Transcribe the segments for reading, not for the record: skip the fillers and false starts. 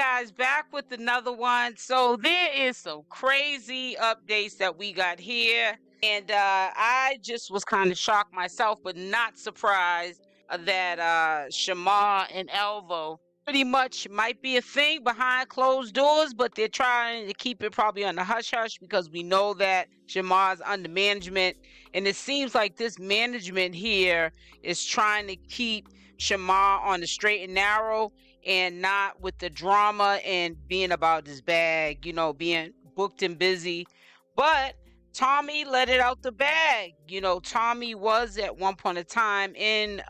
guys, back with another one. So there is some crazy updates that we got here, and I just was kind of shocked myself, but not surprised that Shamar and Alvo pretty much might be a thing behind closed doors, but they're trying to keep it probably on the hush hush because we know that Shamar's under management, and it seems like this management here is trying to keep Shamar on the straight and narrow and not with the drama and being about his bag, you know, being booked and busy. But Tommy let it out the bag. You know, Tommy was at one point in time in,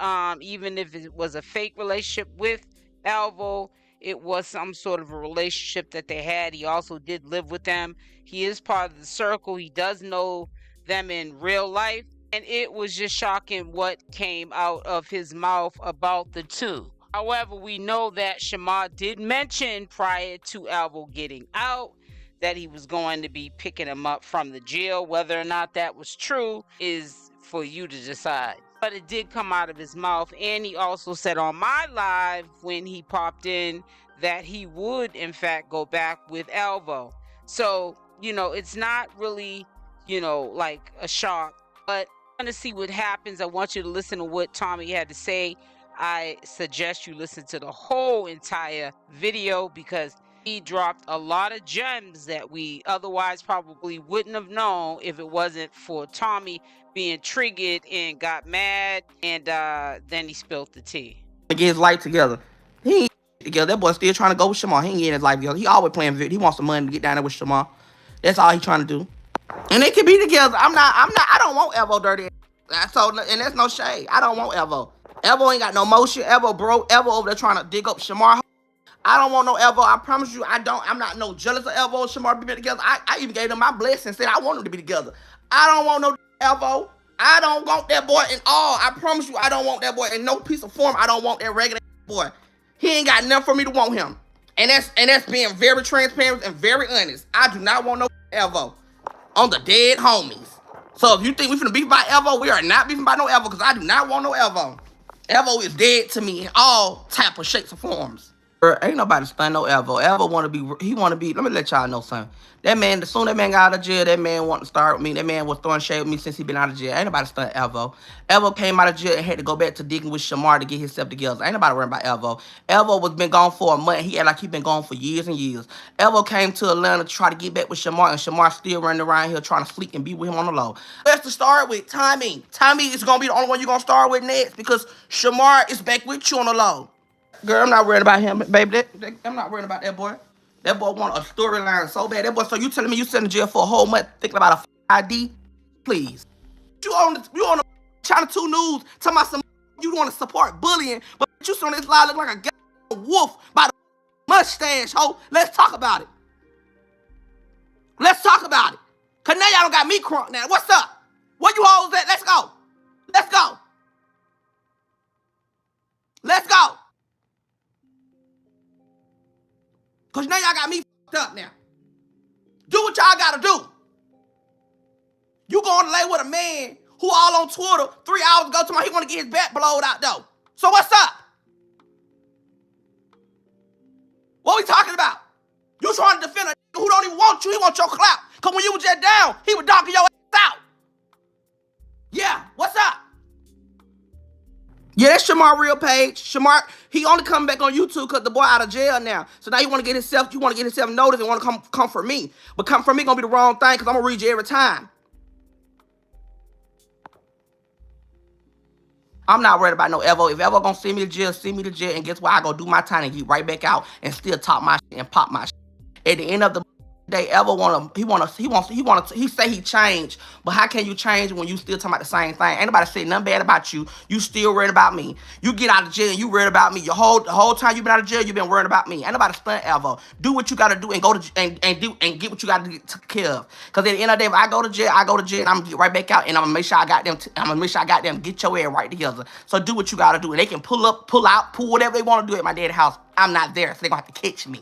even if it was a fake relationship with Alvo, it was some sort of a relationship that they had. He also did live with them. He is part of the circle. He does know them in real life. And it was just shocking what came out of his mouth about the two. However, we know that Shamar did mention prior to Alvo getting out that he was going to be picking him up from the jail. Whether or not that was true is for you to decide. But it did come out of his mouth. And he also said on my live when he popped in that he would, in fact, go back with Alvo. So, you know, it's not really, you know, like a shock. But I'm going to see what happens. I want you to listen to what Tommy had to say. I suggest you listen to the whole entire video because he dropped a lot of gems that we otherwise probably wouldn't have known if it wasn't for Tommy being triggered and got mad, and then he spilled the tea. To get his life together. He ain't together. That boy still trying to go with Shamar. He ain't getting his life together. He always playing video. He wants some money to get down there with Shamar. That's all he trying to do. And they can be together. I don't want Alvo dirty. So, and that's no shade. I don't want Alvo. Alvo ain't got no motion. Alvo broke. Alvo over there trying to dig up Shamar. I don't want no Alvo. I promise you, I'm not no jealous of Alvo and Shamar being together. I even gave them my blessing and said I want them to be together. I don't want no Alvo. I don't want that boy in all. I promise you, I don't want that boy in no piece of form. I don't want that regular boy. He ain't got nothing for me to want him. And that's being very transparent and very honest. I do not want no Alvo on the dead homies. So if you think we finna beef by Alvo, we are not beefing by no Alvo because I do not want no Alvo. Alvo is dead to me in all type of shapes and forms. Ain't nobody stun no Alvo. Alvo want to be, let me let y'all know something. That man, as soon as that man got out of jail, that man want to start with me. That man was throwing shade with me since he been out of jail. Ain't nobody stun Alvo. Alvo came out of jail and had to go back to digging with Shamar to get himself together. Ain't nobody worrying about Alvo. Alvo was been gone for a month. He had like he been gone for years and years. Alvo came to Atlanta to try to get back with Shamar, and Shamar still running around here trying to sleep and be with him on the low. Let's to start with Tommy. Tommy is going to be the only one you're going to start with next because Shamar is back with you on the low. Girl, I'm not worried about him, baby. I'm not worried about that boy. That boy want a storyline so bad. That boy, so you telling me you sitting in jail for a whole month thinking about a ID? Please. You on the China 2 News talking about some you want to support bullying, but you on this live look like a wolf by the mustache, ho. Let's talk about it. Let's talk about it. Cause now y'all don't got me crunk now. What's up? Where you hoes at? Let's go. Let's go. Let's go. Because now y'all got me fucked up now. Do what y'all got to do. You going to lay with a man who all on Twitter 3 hours ago to my he want to get his back blowed out though. So what's up? What we talking about? You trying to defend a who don't even want you. He want your clout. Because when you was just down, he was dogging your ass out. Yeah, what's up? Yeah, that's Shamar real page. Shamar, he only coming back on YouTube because the boy out of jail now. So now you want to get himself noticed and want to come for me. But come for me gonna be the wrong thing because I'm gonna read you every time. I'm not worried about no Alvo. If Alvo gonna send me to jail, and guess what? I go do my time and get right back out and still talk my shit and pop my shit. At the end of the day, Alvo he say he changed, but how can you change when you still talking about the same thing? Ain't nobody say nothing bad about you. You still worried about me. You get out of jail and you worried about me. The whole time you been out of jail, you been worried about me. Ain't nobody stunt Alvo. Do what you gotta do and go to and get what you gotta get took care of. Cause at the end of the day, if I go to jail, and I'm gonna get right back out and I'm gonna make sure I got them. Get your ass right together. So do what you gotta do, and they can pull up, pull out, pull whatever they want to do at my dad's house. I'm not there, so they gonna have to catch me,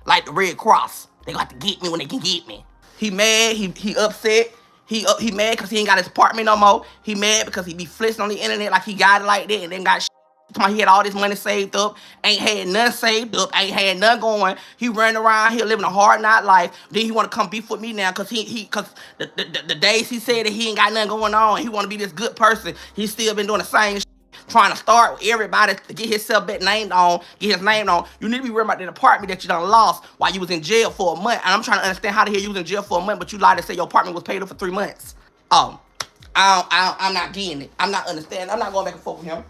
like the Red Cross. They gonna have to get me when they can get me. He mad, he upset. He mad because he ain't got his apartment no more. He mad because he be flexing on the internet like he got it like that and then got He had all this money saved up, ain't had none saved up, ain't had none going. He running around here living a hard night life. Then he want to come beef with me now because the days he said that he ain't got nothing going on, he want to be this good person. He still been doing the same shit, trying to start with everybody to get himself back named on, get his name on. You need to be worried about that apartment that you done lost while you was in jail for a month. And I'm trying to understand how the hell you was in jail for a month, but you lied to say your apartment was paid up for 3 months. I'm not getting it. I'm not understanding. I'm not going back and forth with him.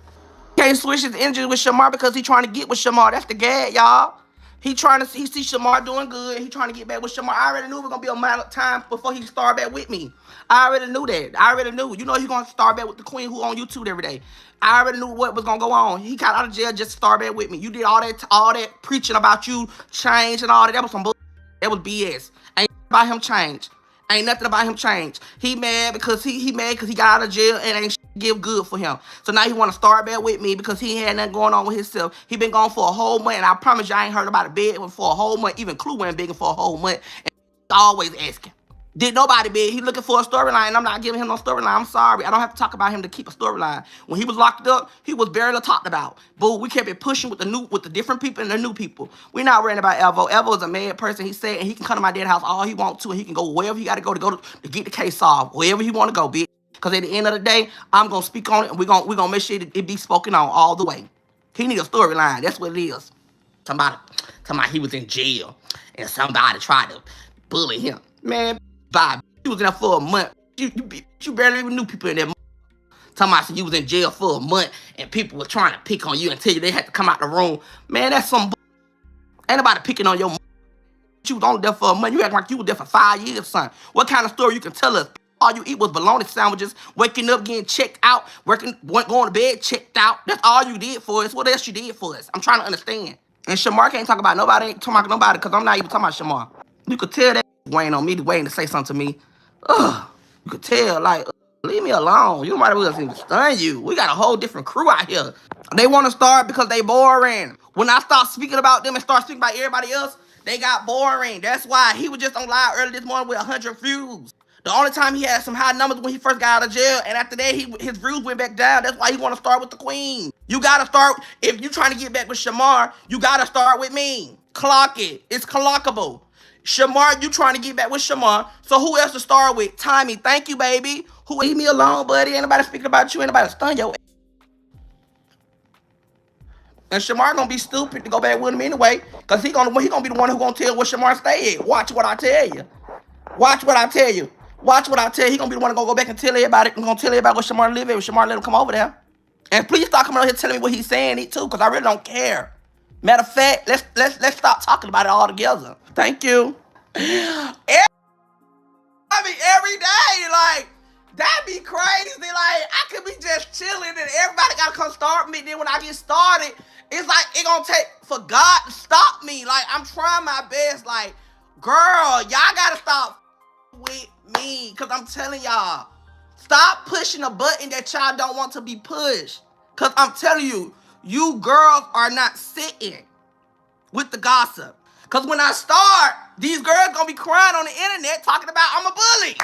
Can't switch his energy with Shamar because he trying to get with Shamar. That's the gag, y'all. He see Shamar doing good. He trying to get back with Shamar. I already knew it was gonna be a matter of time before he start back with me. I already knew that. I already knew. You know he gonna start back with the queen who on YouTube every day. I already knew what was gonna go on. He got out of jail just to start back with me. You did all that preaching about you change and all that. That was some bull. That was BS. Ain't about him change. Ain't nothing about him change. He mad because he got out of jail and ain't give good for him. So now he want to start back with me because he ain't had nothing going on with himself. He been gone for a whole month, and I promise you I ain't heard about a bed for a whole month. Even Clue went begging for a whole month, and always asking. Did nobody beg? He looking for a storyline, and I'm not giving him no storyline. I'm sorry. I don't have to talk about him to keep a storyline. When he was locked up, he was barely talked about. Boo, we kept it pushing with the different people and the new people. We're not worrying about Alvo. Alvo is a mad person. He said, and he can come to my dad's house all he wants to, and he can go wherever he got to go to get the case solved. Wherever he want to go, bitch. Because at the end of the day, I'm going to speak on it, and we're gonna make sure it be spoken on all the way. He need a storyline. That's what it is. Somebody he was in jail, and somebody tried to bully him. Man, bye. You was in there for a month. You barely even knew people in there. Talking about you was in jail for a month, and people were trying to pick on you and tell you they had to come out the room. Man, that's some Ain't nobody picking on your You was only there for a month. You act like you was there for 5 years, son. What kind of story you can tell us? All you eat was bologna sandwiches, waking up, getting checked out, going to bed, checked out. That's all you did for us. What else you did for us? I'm trying to understand. And Shamar can't talk about nobody. Ain't talking about nobody because I'm not even talking about Shamar. You could tell that waiting on me, waiting to say something to me. Ugh. You could tell, like, leave me alone. You might as well even stun you. We got a whole different crew out here. They want to start because they boring. When I start speaking about them and start speaking about everybody else, they got boring. That's why he was just on live early this morning with 100 views. The only time he had some high numbers when he first got out of jail, and after that, his views went back down. That's why he want to start with the queen. You got to start, if you trying to get back with Shamar, you got to start with me. Clock it. It's clockable. Shamar, you trying to get back with Shamar. So who else to start with? Tommy, thank you, baby. Leave me alone, buddy. Ain't nobody speaking about you. Ain't nobody stun your ass. And Shamar gonna be stupid to go back with him anyway, because he gonna be the one who gonna tell where Shamar stay at. Watch what I tell you. Watch what I tell you. Watch what I tell you. He gonna be the one gonna go back and tell everybody. And gonna tell everybody where Shamar live at. When Shamar let him come over there. And please stop coming out here telling me what he's saying it too, because I really don't care. Matter of fact, let's stop talking about it all together. Thank you. Every day, like, that'd be crazy. Like, I could be just chilling and everybody gotta come start me. Then when I get started, it's like it gonna take for God to stop me. Like, I'm trying my best. Like, girl, y'all gotta stop with me, because I'm telling y'all, stop pushing a button that y'all don't want to be pushed. Because I'm telling you, you girls are not sitting with the gossip. Because when I start, these girls gonna be crying on the internet talking about I'm a bully.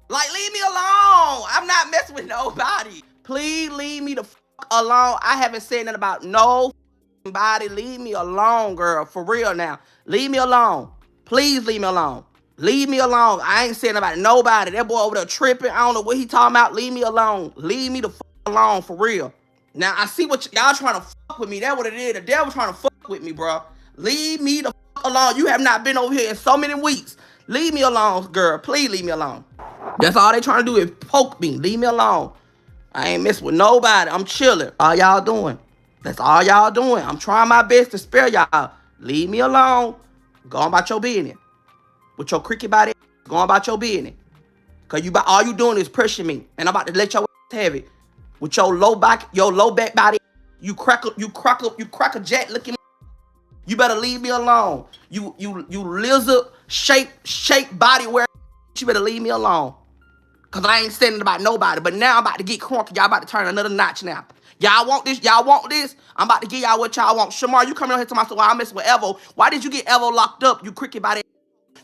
Like, leave me alone. I'm not messing with nobody. Please leave me the fuck alone. I haven't said nothing about nobody. Leave me alone, girl. For real now. Leave me alone. Please leave me alone. Leave me alone. I ain't saying about nobody. That boy over there tripping. I don't know what he talking about. Leave me alone. Leave me the fuck alone, for real. Now, I see what y'all trying to fuck with me. That's what it is. The devil trying to fuck with me, bro. Leave me the fuck alone. You have not been over here in so many weeks. Leave me alone, girl. Please leave me alone. That's all they trying to do is poke me. Leave me alone. I ain't messing with nobody. I'm chilling. All y'all doing. That's all y'all doing. I'm trying my best to spare y'all. Leave me alone. Go on about your business. With your cricket body, go on about your business. Because all you doing is pushing me. And I'm about to let your ass have it. With your low back body, you crack a jet looking. You better leave me alone. You lizard shape body wear. You better leave me alone. Because I ain't saying about nobody. But now I'm about to get crunk. Y'all about to turn another notch now. Y'all want this? Y'all want this? I'm about to give y'all what y'all want. Shamar, you coming on here to myself while I'm messing with Alvo. Why did you get Alvo locked up, you cricket body?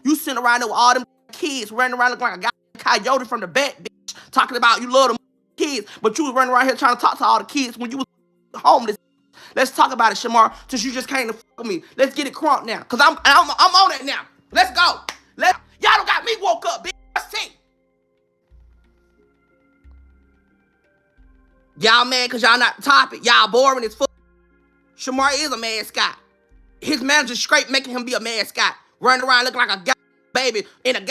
You sitting around there with all them kids running around looking like a guy coyote from the back, bitch. Talking about you love them kids. But you was running around here trying to talk to all the kids when you was homeless. Let's talk about it, Shamar, since you just came to fuck with me. Let's get it crunk now, because I'm on it now. Let's go. Y'all don't got me woke up, bitch. Let's see. Y'all mad because y'all not the topic. Y'all boring as fuck. Shamar is a mascot. His manager's straight making him be a mascot. Running around looking like a guy baby in a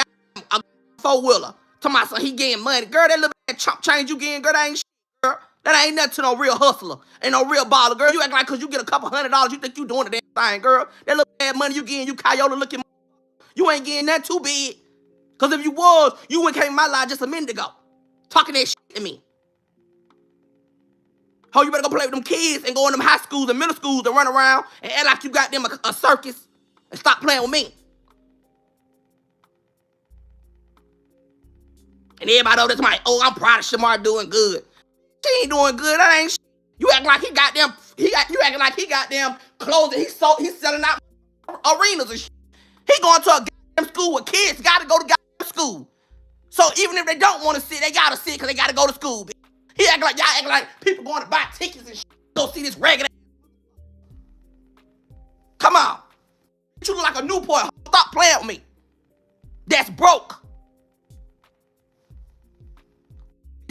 four-wheeler. Talking about he getting money. Girl, that little bit of chump change you getting, girl, that ain't shit, girl. That ain't nothing to no real hustler. Ain't no real baller, girl. You act like because you get a couple $100, you think you doing the damn thing, girl. That little bad money you getting, you coyote looking, you ain't getting that too big. Because if you was, you wouldn't came in my life just a minute ago. Talking that shit to me. Ho, you better go play with them kids and go in them high schools and middle schools and run around and act like you got them a circus and stop playing with me. And everybody over there like, oh, I'm proud of Shamar doing good. She ain't doing good. That ain't shit. You acting like you acting like he got them clothes that he's selling out arenas and shit. He going to a goddamn school where kids got to go to goddamn school. So even if they don't want to sit, they got to sit because they got to go to school, bitch. He acting like y'all acting like people going to buy tickets and shit. Go see this ragged ass. Come on. You look like a Newport. Stop playing with me. That's broke.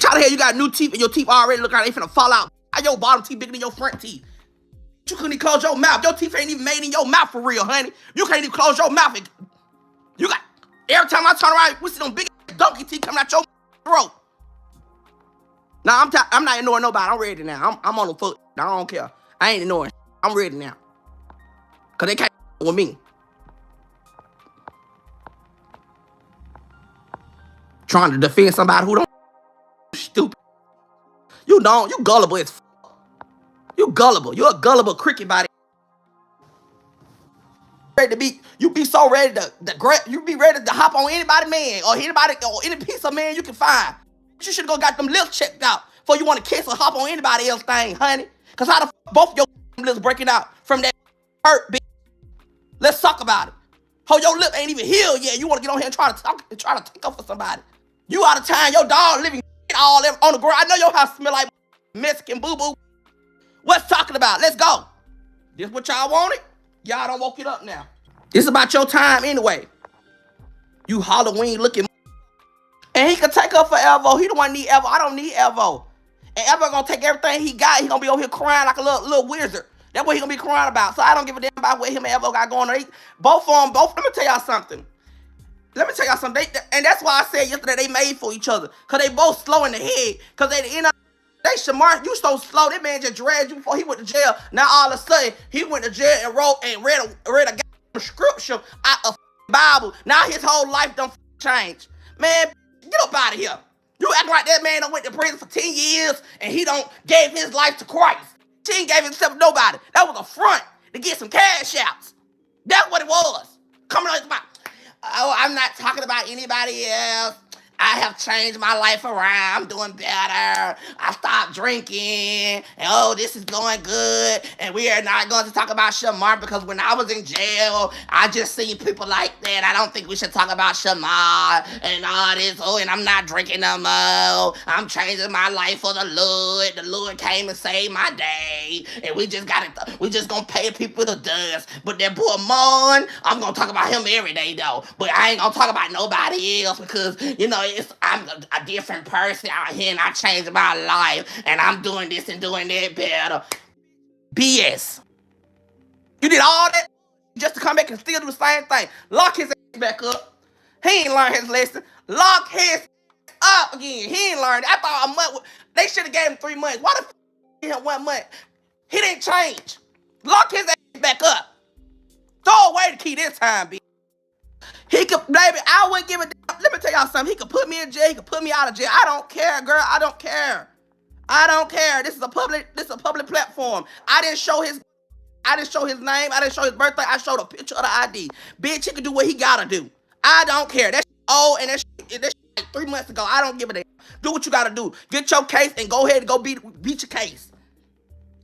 How the hell you got new teeth and your teeth already look like they finna fall out? How your bottom teeth bigger than your front teeth? You couldn't even close your mouth. Your teeth ain't even made in your mouth for real, honey. You can't even close your mouth. You got, every time I turn around, we see them big donkey teeth coming out your throat. Nah, I'm not ignoring nobody. I'm ready now. I'm on the foot. I don't care. I ain't ignoring. I'm ready now. Because they can't with me. Trying to defend somebody who don't. Stupid. You gullible as fuck. You gullible. You're a gullible cricket body. You be so ready you be ready to hop on anybody man or anybody or any piece of man you can find. You should go got them lips checked out before you want to kiss or hop on anybody else thing, honey. Cause how the fuck both your lips breaking out from that hurt bitch? Let's talk about it. How your lip ain't even healed yet. You want to get on here and try to take up for somebody. You out of time. Your dog living all on the ground. I know your house smell like Mexican boo-boo. What's talking about? Let's go. This what y'all wanted? Y'all don't woke it up now. It's about your time anyway. You Halloween looking. And he can take her for Alvo. He don't want to need Alvo. I don't need Alvo. And Alvo gonna take everything he got. He gonna be over here crying like a little wizard. That's what he gonna be crying about. So I don't give a damn about what him and Alvo got going on. Both of them, let me tell y'all something. And that's why I said yesterday they made for each other. Because they both slow in the head. Because at the end of they Shamar, you so slow. That man just dragged you before he went to jail. Now all of a sudden, he went to jail and read a goddamn scripture out of Bible. Now his whole life done changed. Man, get up out of here. You act like that man done went to prison for 10 years and he don't gave his life to Christ. He ain't gave himself to nobody. That was a front to get some cash outs. That's what it was. Coming on his mouth. Oh, I'm not talking about anybody else. I have changed my life around. I'm doing better. I stopped drinking. And oh, this is going good. And we are not going to talk about Shamar because when I was in jail, I just seen people like that. I don't think we should talk about Shamar and all this. Oh, and I'm not drinking no more. I'm changing my life for the Lord. The Lord came and saved my day. And we just gonna pay people the dust. But that boy Mon, I'm gonna talk about him every day though. But I ain't gonna talk about nobody else because, you know, I'm a different person out here and I changed my life and I'm doing this and doing that better. BS. You did all that just to come back and still do the same thing. Lock his ass back up. He ain't learned his lesson. Lock his up again. He ain't learned. I thought a month. They should have gave him 3 months. Why the f he had 1 month? He didn't change. Lock his ass back up. Throw away the key this time, bitch. He could, baby, I wouldn't give a damn. Let me tell y'all something. He could put me in jail. He could put me out of jail. I don't care, girl. I don't care. I don't care. This is a public platform. I didn't show his name. I didn't show his birthday. I showed a picture of the ID. Bitch, he can do what he gotta do. I don't care. That's old and that's like 3 months ago. I don't give a damn. Do what you gotta do. Get your case and go ahead and go beat your case.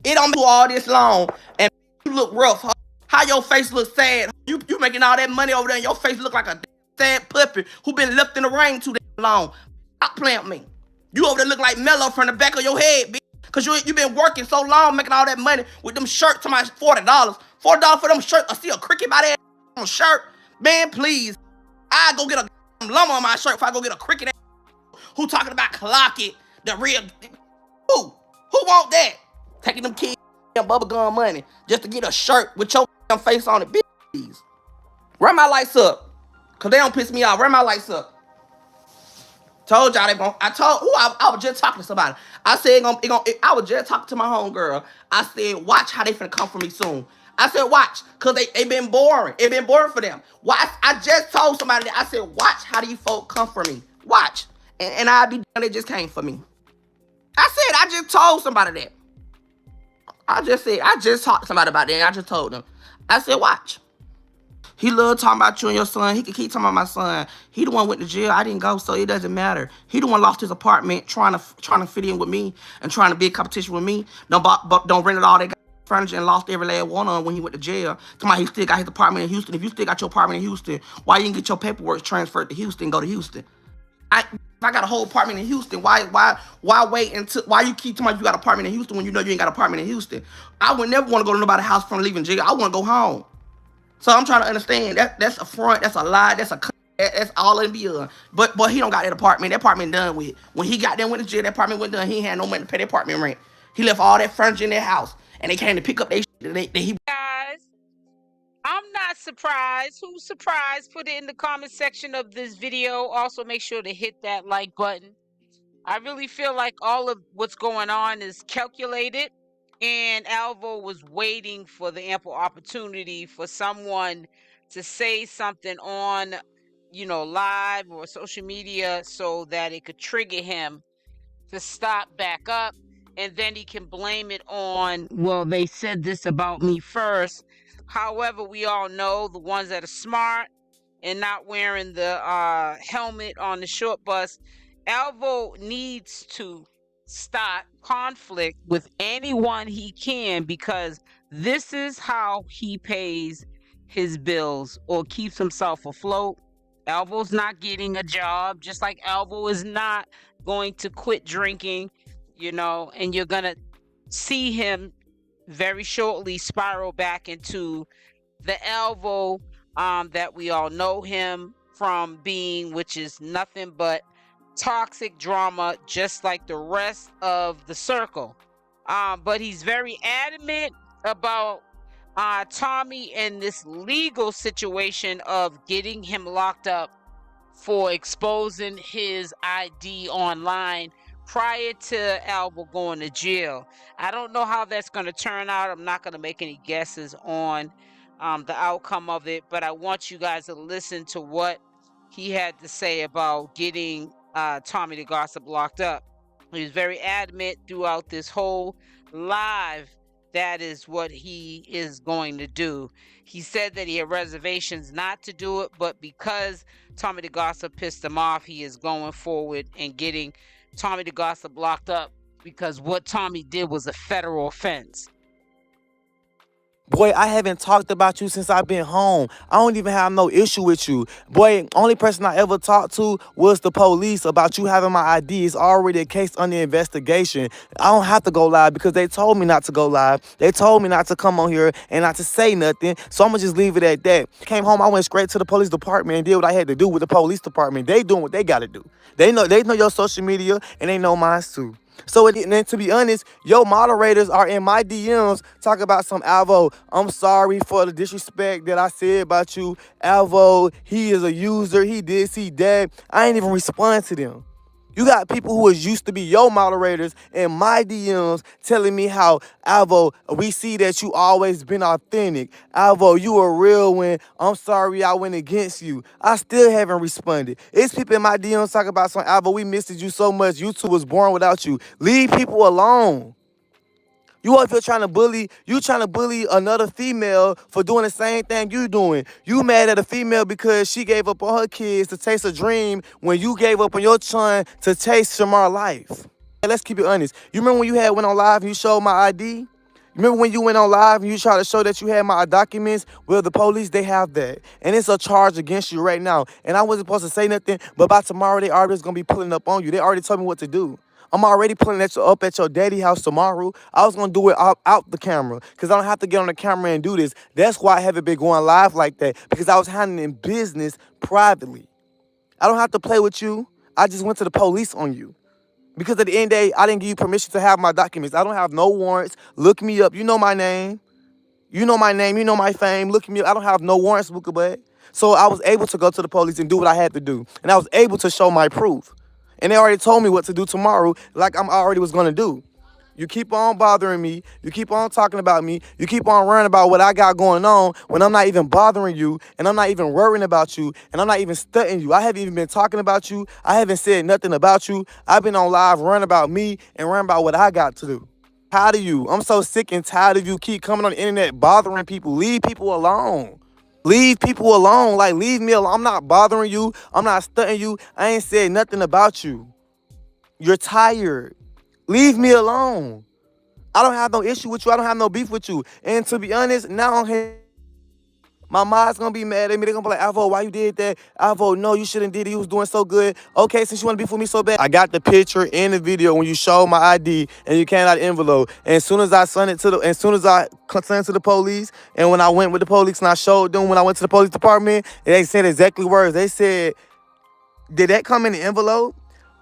It don't do all this long and you look rough. How your face look sad? You making all that money over there and your face look like a sad puppy who been left in the rain too damn long. Stop playing with me. You over there look like Mello from the back of your head, bitch. Cause you been working so long, making all that money with them shirts to my $40. $40 for them shirts. I see a cricket by that shirt. Man, please. I go get a lumber on my shirt if I go get a cricket. Who talking about clock it? The real who? Who want that? Taking them kids bubblegum money just to get a shirt with your face on it. Bitch, run my lights up. Cause they don't piss me off. Run my lights up. Told y'all they gon' I told who I was just talking to somebody. I said I was just talking to my homegirl. I said, watch how they finna come for me soon. I said, watch, cause they been boring. It been boring for them. Watch, I just told somebody that. I said, watch how these folk come for me. Watch. And I'll be done. They just came for me. I just told somebody that. I just talked to somebody about that. And I just told them. I said, watch. He love talking about you and your son. He can keep talking about my son. He the one went to jail. I didn't go, so it doesn't matter. He the one lost his apartment trying to fit in with me and trying to be in competition with me. Don't rent it all. They got furniture and lost every last one on when he went to jail. Somebody he still got his apartment in Houston. If you still got your apartment in Houston, why you didn't get your paperwork transferred to Houston? Go to Houston. I got a whole apartment in Houston. Why wait until why you keep talking about you got an apartment in Houston when you know you ain't got an apartment in Houston? I would never want to go to nobody's house from leaving jail. I want to go home. So I'm trying to understand that's a front, that's a lie, that's all in beyond. But he don't got that apartment. That apartment done with. When he got done with the jail, that apartment went done. He ain't had no money to pay that apartment rent. He left all that furniture in their house, and they came to pick up their shit. Guys, I'm not surprised. Who's surprised? Put it in the comment section of this video. Also, make sure to hit that like button. I really feel like all of what's going on is calculated. And Alvo was waiting for the ample opportunity for someone to say something on, live or social media so that it could trigger him to stop back up. And then he can blame it on, well, they said this about me first. However, we all know the ones that are smart and not wearing the helmet on the short bus, Alvo needs to start conflict with anyone he can, because this is how he pays his bills or keeps himself afloat. Alvo's not getting a job, just like Alvo is not going to quit drinking, and you're gonna see him very shortly spiral back into the Alvo that we all know him from being, which is nothing but toxic drama, just like the rest of the circle. But he's very adamant about Tommy and this legal situation of getting him locked up for exposing his ID online prior to Alvo going to jail. I don't know how that's going to turn out. I'm not going to make any guesses on the outcome of it, but I want you guys to listen to what he had to say about getting Tommy the Gossip locked up. He was very adamant throughout this whole live. That is what he is going to do. He said that he had reservations not to do it, but because Tommy the Gossip pissed him off, he is going forward and getting Tommy the Gossip locked up, because what Tommy did was a federal offense. Boy, I haven't talked about you since I've been home. I don't even have no issue with you. Boy, only person I ever talked to was the police about you having my ID. It's already a case under investigation. I don't have to go live because they told me not to go live. They told me not to come on here and not to say nothing. So I'm going to just leave it at that. Came home, I went straight to the police department and did what I had to do with the police department. They doing what they got to do. They know your social media and they know mine too. So, and then to be honest, your moderators are in my DMs talking about some Alvo. I'm sorry for the disrespect that I said about you. Alvo, he is a user. He did see that. I ain't even respond to them. You got people who is used to be your moderators in my DMs telling me how, Alvo, we see that you always been authentic. Alvo, you a real one. I'm sorry I went against you. I still haven't responded. It's people in my DMs talking about some, Alvo, we missed you so much. YouTube was born without you. Leave people alone. You up here trying to bully another female for doing the same thing you doing. You mad at a female because she gave up on her kids to chase a dream when you gave up on your son to chase SHAMAR'S life. Hey, let's keep it honest. You remember when you went on live and you showed my ID? You remember when you went on live and you tried to show that you had my documents? Well, the police, they have that. And it's a charge against you right now. And I wasn't supposed to say nothing, but by tomorrow, they already going to be pulling up on you. They already told me what to do. I'm already pulling up at your daddy house tomorrow. I was gonna do it out the camera because I don't have to get on the camera and do this. That's why I haven't been going live like that, because I was handling business privately. I don't have to play with you. I just went to the police on you. Because at the end of the day, I didn't give you permission to have my documents. I don't have no warrants. Look me up. You know my name. You know my name. You know my fame. Look me up. I don't have no warrants, 𝗪𝗪𝗧. So I was able to go to the police and do what I had to do. And I was able to show my proof. And they already told me what to do tomorrow, like I'm already was going to do. You keep on bothering me. You keep on talking about me. You keep on worrying about what I got going on when I'm not even bothering you, and I'm not even worrying about you, and I'm not even studying you. I haven't even been talking about you. I haven't said nothing about you. I've been on live worrying about me and worrying about what I got to do. Tired of you. I'm so sick and tired of you keep coming on the internet bothering people. Leave people alone. Leave people alone. Like, leave me alone. I'm not bothering you. I'm not studying you. I ain't said nothing about you. You're tired. Leave me alone. I don't have no issue with you. I don't have no beef with you. And to be honest, now I'm here. My mom's gonna be mad at me. They're gonna be like, Alvo, why you did that? Alvo, no, you shouldn't did it. You was doing so good. Okay, since you wanna beef with me so bad. I got the picture in the video when you showed my ID and you came out the envelope. And as soon as I sent it to the police, and when I went with the police and I showed them when I went to the police department, they said exactly words. They said, did that come in the envelope?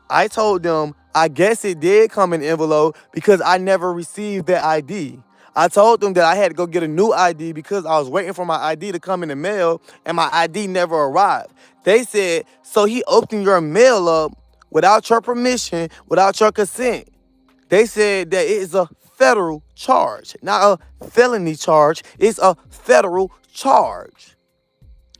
I told them, I guess it did come in the envelope because I never received that ID. I told them that I had to go get a new ID because I was waiting for my ID to come in the mail and my ID never arrived. They said, so he opened your mail up without your permission, without your consent. They said that it is a federal charge, not a felony charge. It's a federal charge.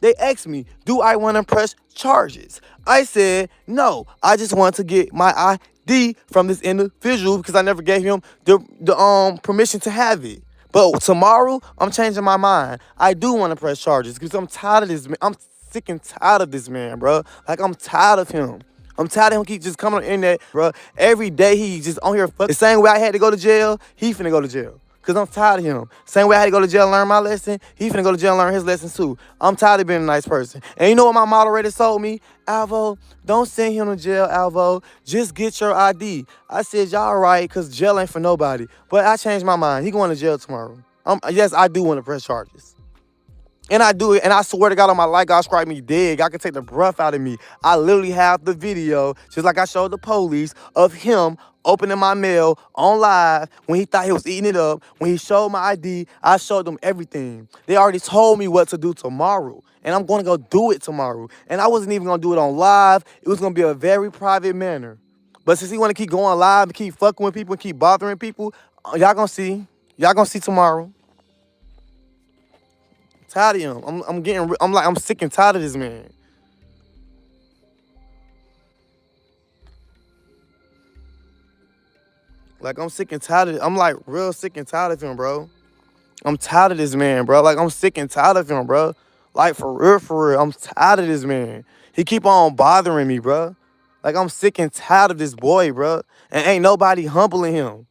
They asked me, do I want to press charges? I said, no, I just want to get my ID from this individual because I never gave him the permission to have it. But tomorrow, I'm changing my mind. I do want to press charges because I'm tired of this man. I'm sick and tired of this man, bro. Like, I'm tired of him. I'm tired of him keep just coming on the internet, bro. Every day he just on here fucking. The same way I had to go to jail, he finna go to jail. Because I'm tired of him. Same way I had to go to jail and learn my lesson, he finna go to jail and learn his lessons too. I'm tired of being a nice person. And you know what my moderator told me? Alvo, don't send him to jail, Alvo. Just get your ID. I said, y'all right, because jail ain't for nobody. But I changed my mind. He going to jail tomorrow. Yes, I do want to press charges. And I do it, and I swear to God on my life, God strike me dead. God can take the breath out of me. I literally have the video, just like I showed the police, of him opening my mail on live when he thought he was eating it up. When he showed my ID, I showed them everything. They already told me what to do tomorrow, and I'm going to go do it tomorrow. And I wasn't even going to do it on live. It was going to be a very private manner. But since he want to keep going live and keep fucking with people and keep bothering people, y'all going to see. Y'all going to see tomorrow. Tired of him. I'm sick and tired of this man. Like, I'm sick and tired of I'm like real sick and tired of him, bro. I'm tired of this man, bro. Like, I'm sick and tired of him, bro. Like, for real. I'm tired of this man. He keep on bothering me, bro. Like, I'm sick and tired of this boy, bro. And ain't nobody humbling him.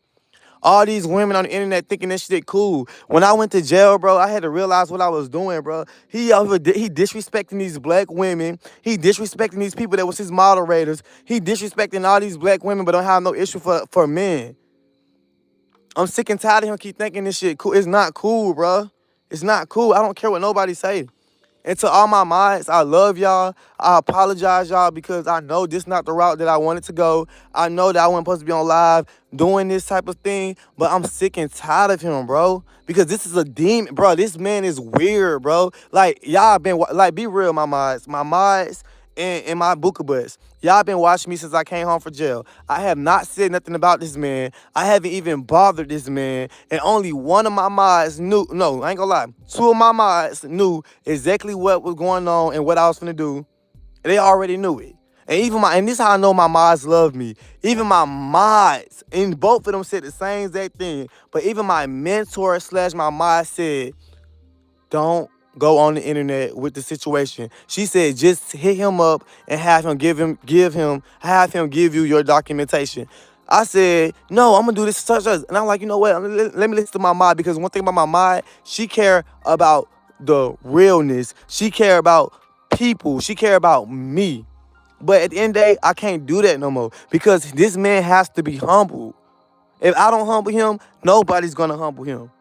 All these women on the internet thinking this shit cool. When I went to jail, bro, I had to realize what I was doing, bro. He disrespecting these black women. He disrespecting these people that was his moderators. He disrespecting all these black women but don't have no issue for men. I'm sick and tired of him keep thinking this shit cool. It's not cool, bro. It's not cool. I don't care what nobody say. And to all my mods, I love y'all. I apologize, y'all, because I know this not the route that I wanted to go. I know that I wasn't supposed to be on live doing this type of thing, but I'm sick and tired of him, bro. Because this is a demon, bro. This man is weird, bro. Like, y'all been, like, be real, my mods. My mods and my 𝗪𝗪𝗧. Y'all been watching me since I came home from jail. I have not said nothing about this man. I haven't even bothered this man. And only one of my mods knew, no, I ain't gonna lie. Two of my mods knew exactly what was going on and what I was finna do. They already knew it. And this is how I know my mods love me. Even my mods, and both of them said the same exact thing. But even my mentor / my mod said, don't go on the internet with the situation. She said, just hit him up and have him give you your documentation. I said, no, I'm gonna do this such as, and I'm like, you know what? Let me listen to my mod, because one thing about my mod, she care about the realness. She care about people. She care about me. But at the end of the day, I can't do that no more because this man has to be humble. If I don't humble him, nobody's gonna humble him.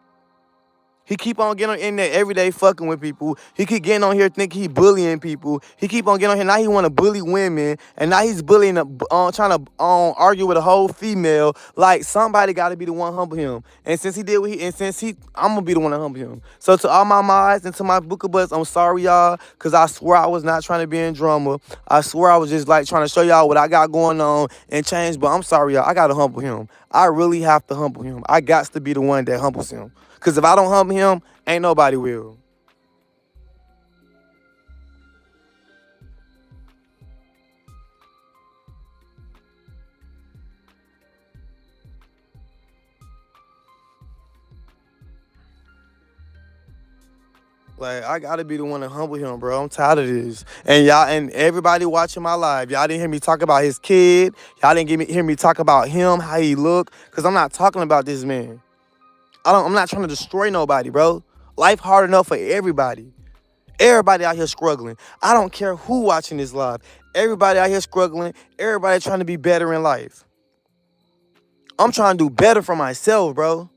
He keep on getting on the internet every day fucking with people. He keep getting on here thinking he bullying people. He keep on getting on here. Now he want to bully women. And now he's bullying, trying to argue with a whole female. Like, somebody got to be the one humble him. And since he did what I'm going to be the one to humble him. So to all my mods and to my booker butts, I'm sorry, y'all. Because I swear I was not trying to be in drama. I swear I was just like trying to show y'all what I got going on and change. But I'm sorry, y'all. I got to humble him. I really have to humble him. I got to be the one that humbles him. Because if I don't humble him, ain't nobody will. Like, I gotta be the one to humble him, bro. I'm tired of this. And y'all, and everybody watching my live, y'all didn't hear me talk about his kid. Y'all didn't hear me talk about him, how he look. Because I'm not talking about this man. I'm not trying to destroy nobody, bro. Life hard enough for everybody. Everybody out here struggling. I don't care who watching this live. Everybody out here struggling. Everybody trying to be better in life. I'm trying to do better for myself, bro.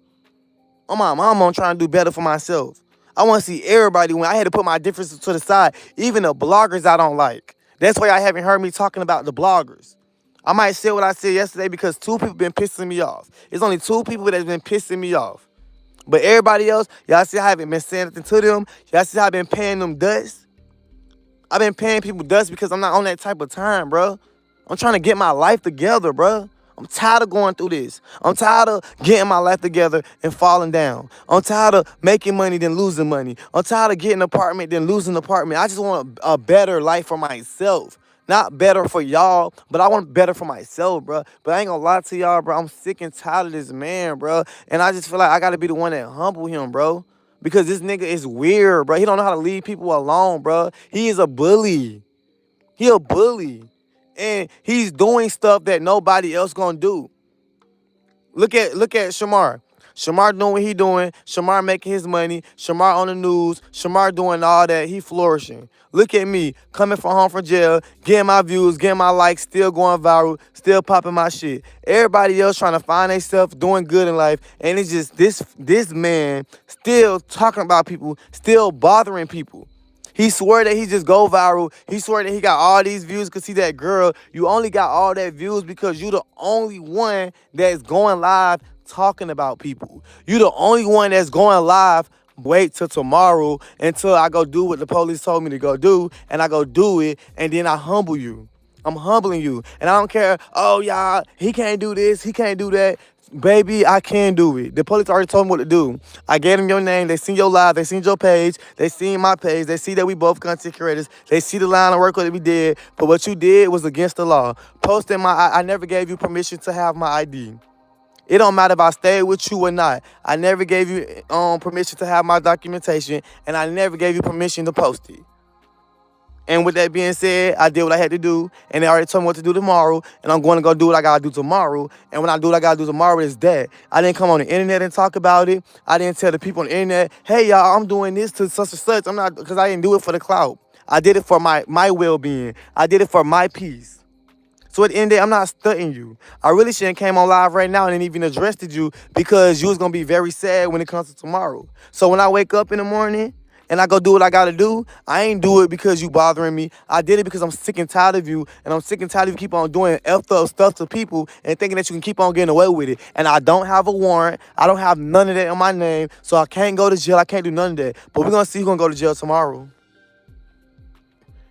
On my mama, I'm trying to do better for myself. I want to see everybody win. I had to put my differences to the side. Even the bloggers I don't like. That's why I haven't heard me talking about the bloggers. I might say what I said yesterday because 2 people been pissing me off. It's only 2 people that's been pissing me off. But everybody else, y'all see I haven't been saying anything to them. Y'all see I've been paying them dust. I've been paying people dust because I'm not on that type of time, bro. I'm trying to get my life together, bro. I'm tired of going through this. I'm tired of getting my life together and falling down. I'm tired of making money than losing money. I'm tired of getting an apartment than losing an apartment. I just want a better life for myself. Not better for y'all, but I want better for myself, bro. But I ain't gonna lie to y'all, bro. I'm sick and tired of this man, bro. And I just feel like I gotta be the one that humble him, bro. Because this nigga is weird, bro. He don't know how to leave people alone, bro. He is a bully. He a bully. And he's doing stuff that nobody else gonna do. Look at Shamar. Shamar doing what he doing. Shamar making his money. Shamar on the news. Shamar doing all that. He flourishing. Look at me coming from home from jail, getting my views, getting my likes, still going viral, still popping my shit. Everybody else trying to find themselves doing good in life, and it's just this man still talking about people, still bothering people. He swore that he just go viral. He swore that he got all these views because he that girl. You only got all that views because you the only one that's going live talking about people. You the only one that's going live. Wait till tomorrow until I go do what the police told me to go do, and I go do it, and then I humble you. I'm humbling you, and I don't care. Oh, y'all, he can't do this, he can't do that. Baby, I can do it. The police already told me what to do. I gave them your name. They seen your live. They seen your page. They seen my page. They see that we both content creators. They see the line of work that we did. But what you did was against the law. Posting I never gave you permission to have my ID. It don't matter if I stayed with you or not. I never gave you permission to have my documentation, and I never gave you permission to post it. And with that being said, I did what I had to do, and they already told me what to do tomorrow, and I'm going to go do what I got to do tomorrow. And when I do what I got to do tomorrow, it's that. I didn't come on the internet and talk about it. I didn't tell the people on the internet, hey, y'all, I'm doing this to such and such. I'm not, because I didn't do it for the clout. I did it for my well-being. I did it for my peace. So at the end of the day, I'm not stunting you. I really shouldn't came on live right now and didn't even addressed you because you was going to be very sad when it comes to tomorrow. So when I wake up in the morning and I go do what I got to do, I ain't do it because you bothering me. I did it because I'm sick and tired of you, and I'm sick and tired of you keep on doing effed up stuff to people and thinking that you can keep on getting away with it. And I don't have a warrant. I don't have none of that in my name, so I can't go to jail. I can't do none of that. But we're going to see who's going to go to jail tomorrow.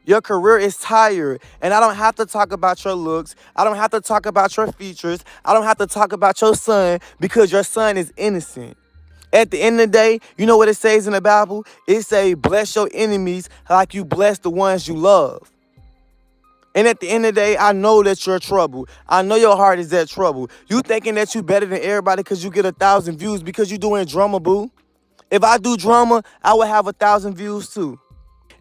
Your career is tired, and I don't have to talk about your looks. I don't have to talk about your features. I don't have to talk about your son because your son is innocent. At the end of the day, you know what it says in the Bible? It says, bless your enemies like you bless the ones you love. And at the end of the day, I know that you're trouble. I know your heart is at trouble. You thinking that you better than everybody because you get 1,000 views because you doing drama, boo. If I do drama, I would have 1,000 views too.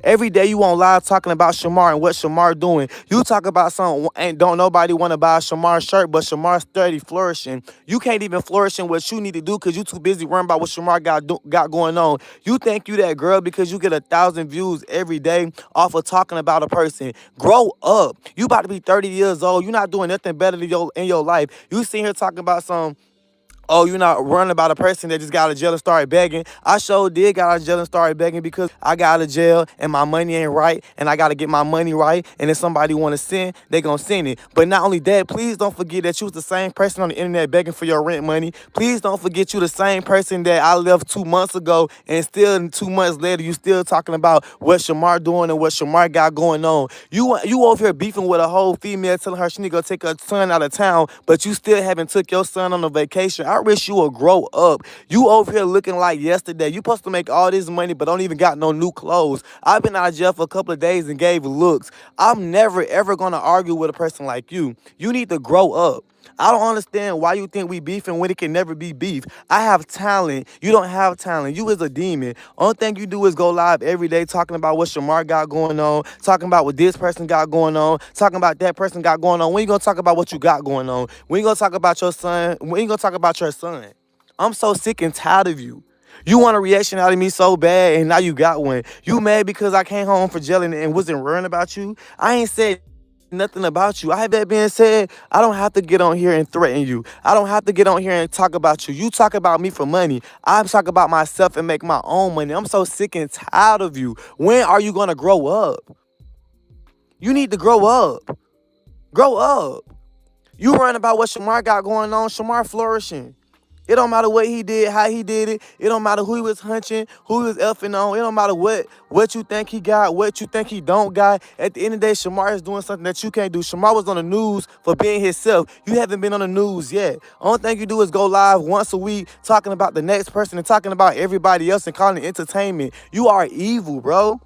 Every day you on live talking about Shamar and what Shamar doing. You talk about something and don't nobody want to buy a Shamar shirt, but Shamar's steady flourishing. You can't even flourish in what you need to do because you too busy worrying about what Shamar got going on. You think you that girl because you get 1,000 views every day off of talking about a person. Grow up. You about to be 30 years old. You're not doing nothing better than in your life. You sitting here talking about some, oh, you're not running about a person that just got out of jail and started begging. I sure did got out of jail and started begging because I got out of jail and my money ain't right and I got to get my money right. And if somebody want to send, they going to send it. But not only that, please don't forget that you was the same person on the internet begging for your rent money. Please don't forget you the same person that I left 2 months ago and still 2 months later, you still talking about what Shamar doing and what Shamar got going on. You over here beefing with a whole female telling her she need to go take her son out of town, but you still haven't took your son on a vacation. I wish you would grow up. You over here looking like yesterday. You supposed to make all this money, but don't even got no new clothes. I've been out of jail for a couple of days and gave looks. I'm never, ever going to argue with a person like you. You need to grow up. I don't understand why you think we beefing when it can never be beef. I have talent. You don't have talent. You is a demon. Only thing you do is go live every day talking about what Shamar got going on, talking about what this person got going on, talking about that person got going on. When you gonna talk about what you got going on? When you gonna talk about your son? When you gonna talk about your son? I'm so sick and tired of you. You want a reaction out of me so bad, and now you got one. You mad because I came home for jail and wasn't worrying about you? I ain't said nothing about you. I have that being said, I don't have to get on here and threaten you. I don't have to get on here and talk about you. You talk about me for money. I talk about myself and make my own money. I'm so sick and tired of you. When are you gonna grow up? You need to grow up. Grow up. You worrying about what Shamar got going on. Shamar flourishing. It don't matter what he did, how he did it. It don't matter who he was hunching, who he was effing on. It don't matter what you think he got, what you think he don't got. At the end of the day, Shamar is doing something that you can't do. Shamar was on the news for being himself. You haven't been on the news yet. Only thing you do is go live once a week talking about the next person and talking about everybody else and calling it entertainment. You are evil, bro.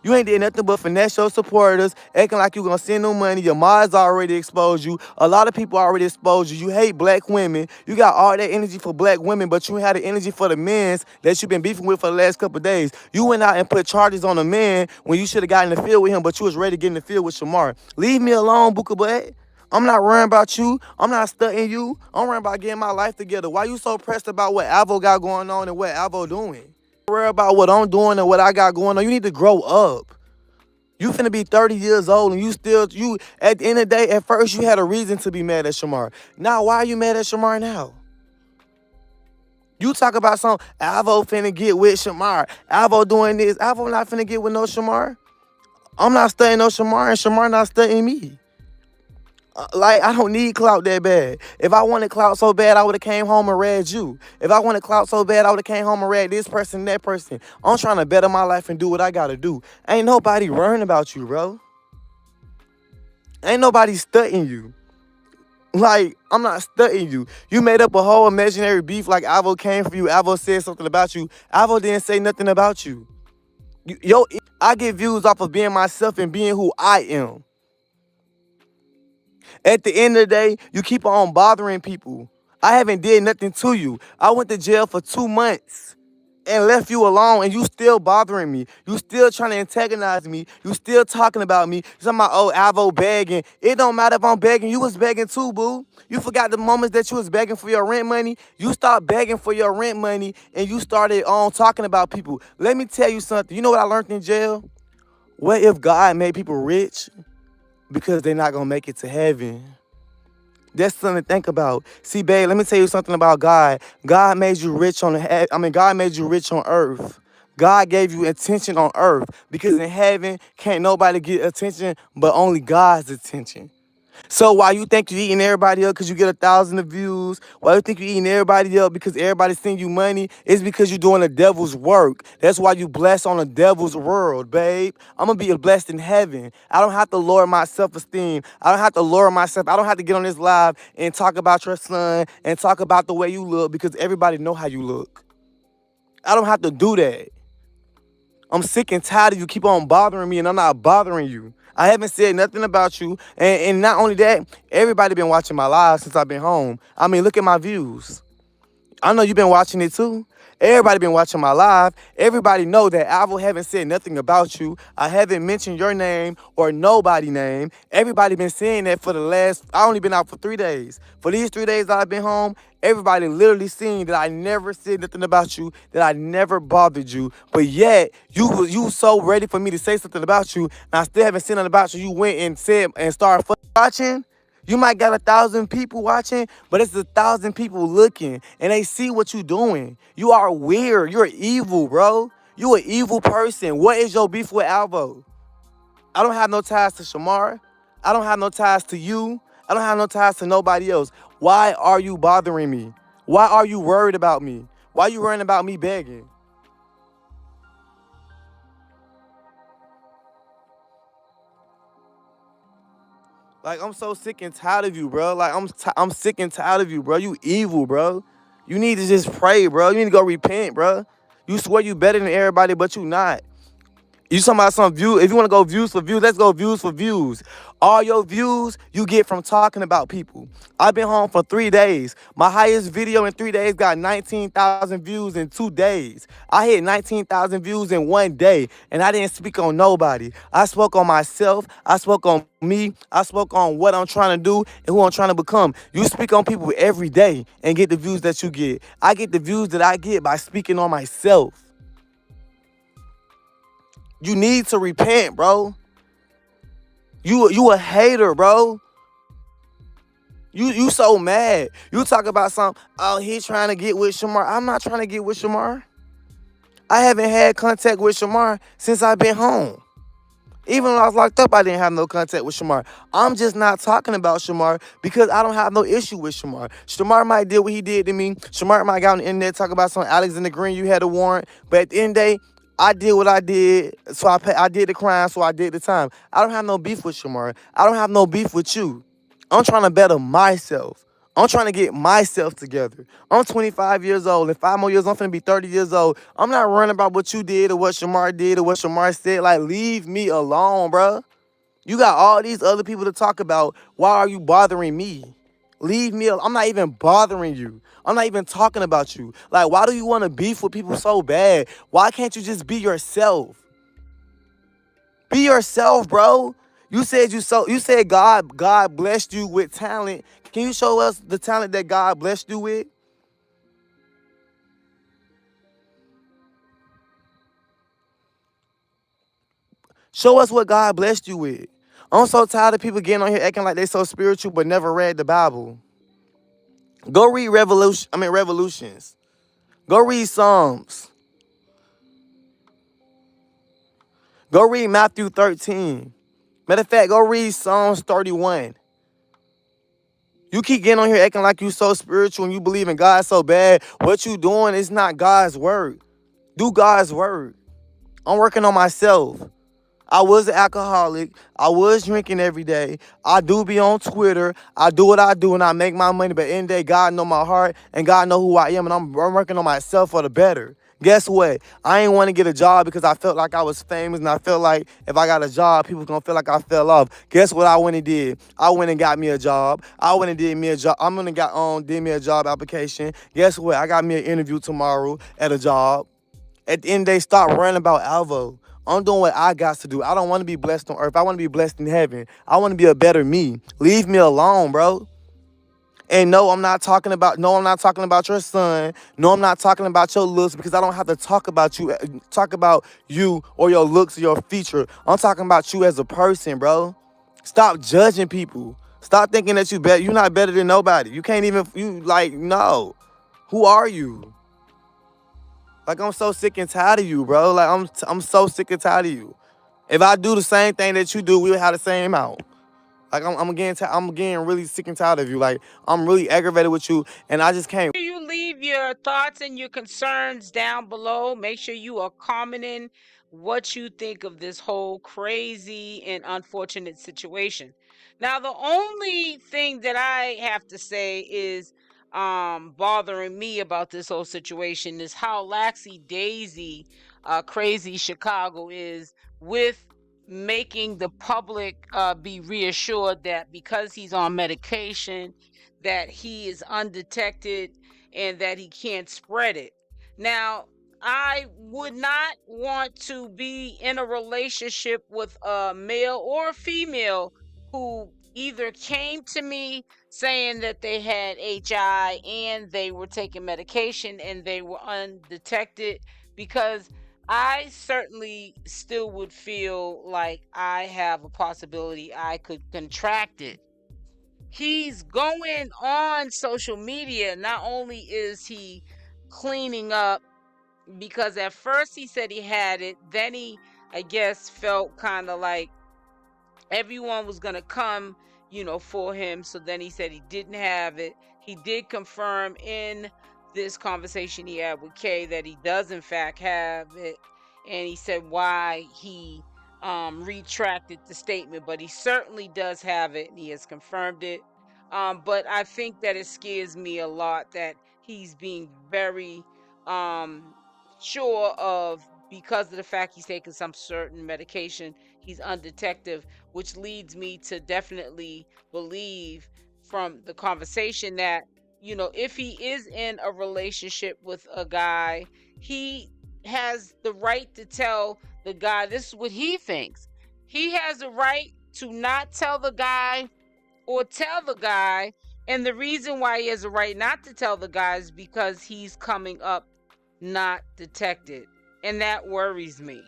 You ain't did nothing but finesse your supporters, acting like you gonna send them money. Your mods already exposed you. A lot of people already exposed you. You hate black women. You got all that energy for black women, but you ain't had the energy for the men that you been beefing with for the last couple of days. You went out and put charges on a man when you should have got in the field with him, but you was ready to get in the field with Shamar. Leave me alone, Booka Butt. I'm not worrying about you. I'm not studying you. I'm worrying about getting my life together. Why you so pressed about what Alvo got going on and what Alvo doing? Worry about what I'm doing and what I got going on. You need to grow up. You finna be 30 years old and you at the end of the day, at first you had a reason to be mad at Shamar. Now, why are you mad at Shamar now? You talk about some Alvo finna get with Shamar. Alvo doing this. Alvo not finna get with no Shamar. I'm not studying no Shamar and Shamar not studying me. Like, I don't need clout that bad. If I wanted clout so bad, I would have came home and read you. If I wanted clout so bad, I would have came home and read this person, that person. I'm trying to better my life and do what I got to do. Ain't nobody worrying about you, bro. Ain't nobody studying you. Like, I'm not studying you. You made up a whole imaginary beef like Alvo came for you. Alvo said something about you. Alvo didn't say nothing about you. I get views off of being myself and being who I am. At the end of the day, you keep on bothering people. I haven't did nothing to you. I went to jail for 2 months and left you alone, and you still bothering me. You still trying to antagonize me. You still talking about me. You talking about, oh, Alvo begging. It don't matter if I'm begging. You was begging too, boo. You forgot the moments that you was begging for your rent money. You stopped begging for your rent money, and you started on talking about people. Let me tell you something. You know what I learned in jail? What if God made people rich because they're not going to make it to heaven? That's something to think about. See, babe, let me tell you something about God. God made you rich God made you rich on earth. God gave you attention on earth because in heaven can't nobody get attention but only God's attention. So while you think you eating everybody up because you get 1,000 views, while you think you eating everybody up because everybody send you money, it's because you're doing the devil's work. That's why you blessed on the devil's world, babe. I'm going to be blessed in heaven. I don't have to lower my self-esteem. I don't have to lower myself. I don't have to get on this live and talk about your son and talk about the way you look because everybody know how you look. I don't have to do that. I'm sick and tired of you keep on bothering me and I'm not bothering you. I haven't said nothing about you. And not only that, everybody been watching my live since I've been home. I mean, look at my views. I know you've been watching it too. Everybody been watching my live. Everybody know that Alvo haven't said nothing about you. I haven't mentioned your name or nobody name. Everybody been saying that for the last, I only been out for 3 days. For these 3 days that I've been home, everybody literally seen that I never said nothing about you, that I never bothered you. But yet, you so ready for me to say something about you, and I still haven't said nothing about you. You went and said and started watching. You might got 1,000 people watching, but it's 1,000 people looking, and they see what you doing. You are weird. You're evil, bro. You an evil person. What is your beef with Alvo? I don't have no ties to Shamar. I don't have no ties to you. I don't have no ties to nobody else. Why are you bothering me? Why are you worried about me? Why are you worrying about me begging? Like, I'm so sick and tired of you, bro. Like, I'm sick and tired of you, bro. You evil, bro. You need to just pray, bro. You need to go repent, bro. You swear you better than everybody, but you not. You talking about some view? If you want to go views for views, let's go views for views. All your views you get from talking about people. I've been home for 3 days. My highest video in 3 days got 19,000 views in 2 days. I hit 19,000 views in 1 day, and I didn't speak on nobody. I spoke on myself. I spoke on me. I spoke on what I'm trying to do and who I'm trying to become. You speak on people every day and get the views that you get. I get the views that I get by speaking on myself. You need to repent, bro. You a hater, bro. You so mad. You talk about something, oh, he trying to get with Shamar. I'm not trying to get with Shamar. I haven't had contact with Shamar since I've been home. Even when I was locked up, I didn't have no contact with Shamar. I'm just not talking about Shamar because I don't have no issue with Shamar. Shamar might did what he did to me. Shamar might got on the internet talk about some Alexander Green, you had a warrant. But at the end of the day, I did what I did, so I did the crime, so I did the time. I don't have no beef with Shamar. I don't have no beef with you. I'm trying to better myself. I'm trying to get myself together. I'm 25 years old. In 5 more years, I'm finna be 30 years old. I'm not worrying about what you did or what Shamar did or what Shamar said. Like, leave me alone, bro. You got all these other people to talk about. Why are you bothering me? Leave me alone. I'm not even bothering you. I'm not even talking about you. Like, why do you want to beef with people so bad? Why can't you just be yourself? Be yourself, bro. You said God blessed you with talent. Can you show us the talent that God blessed you with? Show us what God blessed you with. I'm so tired of people getting on here acting like they so spiritual but never read the Bible. Go read Revolutions. Go read Psalms. Go read Matthew 13. Matter of fact, go read Psalms 31. You keep getting on here acting like you so spiritual and you believe in God so bad. What you doing is not God's word. Do God's word. I'm working on myself. I was an alcoholic. I was drinking every day. I do be on Twitter. I do what I do and I make my money. But in the day, God know my heart and God know who I am. And I'm working on myself for the better. Guess what? I ain't want to get a job because I felt like I was famous and I felt like if I got a job, people going to feel like I fell off. Guess what I went and did? I went and got me a job. I went and did me a job. I'm going to did me a job application. Guess what? I got me an interview tomorrow at a job. At the end of the day, stop worrying about Alvo. I'm doing what I got to do. I don't want to be blessed on earth. I want to be blessed in heaven. I want to be a better me. Leave me alone, bro. And no, I'm not talking about your son. No, I'm not talking about your looks because I don't have to talk about you or your looks or your feature. I'm talking about you as a person, bro. Stop judging people. Stop thinking that you're not better than nobody. You can't even, no. Who are you? Like, I'm so sick and tired of you, bro. Like, I'm so sick and tired of you. If I do the same thing that you do, we would have the same out. Like, I'm getting really sick and tired of you. Like, I'm really aggravated with you, and I just can't. You leave your thoughts and your concerns down below. Make sure you are commenting what you think of this whole crazy and unfortunate situation. Now, the only thing that I have to say is bothering me about this whole situation is how laxy daisy crazy Chicago is with making the public be reassured that because he's on medication that he is undetected and that he can't spread it. Now, I would not want to be in a relationship with a male or a female who either came to me saying that they had HI and they were taking medication and they were undetected, because I certainly still would feel like I have a possibility I could contract it. He's going on social media. Not only is he cleaning up, because at first he said he had it, then he, I guess, felt kind of like everyone was gonna come, for him. So then he said he didn't have it. He did confirm in this conversation he had with Kay that he does in fact have it, and he said why he retracted the statement, but he certainly does have it and he has confirmed it. But I think that it scares me a lot that he's being very sure of, because of the fact he's taking some certain medication, he's undetected, which leads me to definitely believe from the conversation that, if he is in a relationship with a guy, he has the right to tell the guy this is what he thinks. He has the right to not tell the guy or tell the guy. And the reason why he has a right not to tell the guy is because he's coming up not detected. And that worries me,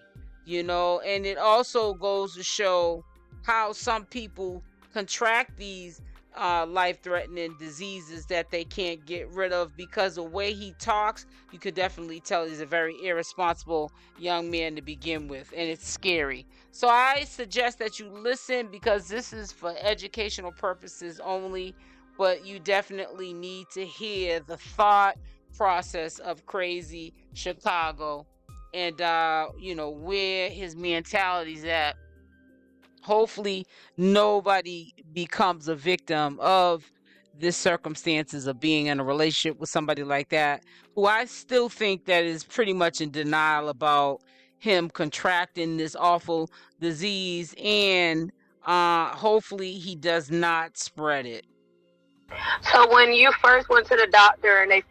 and it also goes to show how some people contract these life-threatening diseases that they can't get rid of, because the way he talks, you could definitely tell he's a very irresponsible young man to begin with, and it's scary. So I suggest that you listen, because this is for educational purposes only, but you definitely need to hear the thought process of Crazy Chicago and where his mentality's at. Hopefully nobody becomes a victim of the circumstances of being in a relationship with somebody like that, who I still think that is pretty much in denial about him contracting this awful disease, and hopefully he does not spread it. So when you first went to the doctor and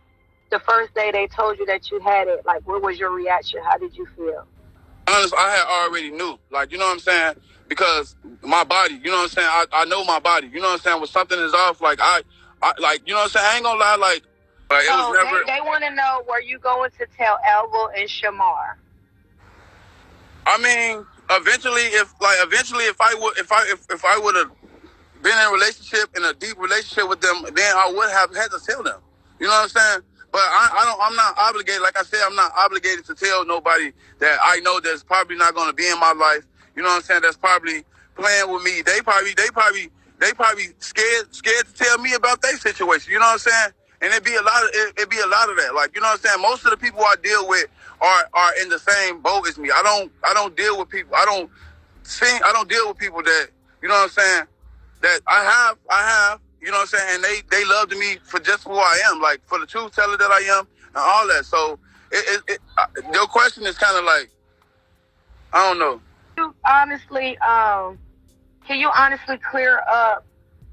the first day they told you that you had it, like, what was your reaction? How did you feel? Honestly, I had already knew, like, you know what I'm saying? Because my body, you know what I'm saying? I know my body, you know what I'm saying? When something is off, like, I like, you know what I'm saying? I ain't gonna lie, like it was never. They want to know, were you going to tell Alvo and Shamar? I mean, eventually, if I would have been in a relationship, in a deep relationship with them, then I would have had to tell them. You know what I'm saying? But I'm not obligated. Like I said, I'm not obligated to tell nobody that I know that's probably not going to be in my life. You know what I'm saying? That's probably playing with me. They probably scared to tell me about their situation. You know what I'm saying? And it'd be a lot of that. Like, you know what I'm saying? Most of the people I deal with are in the same boat as me. I don't deal with people. I don't deal with people that, you know what I'm saying, that I have, you know what I'm saying, and they loved me for just who I am, like, for the truth teller that I am and all that. So your question is kind of like, I don't know. Can you honestly clear up?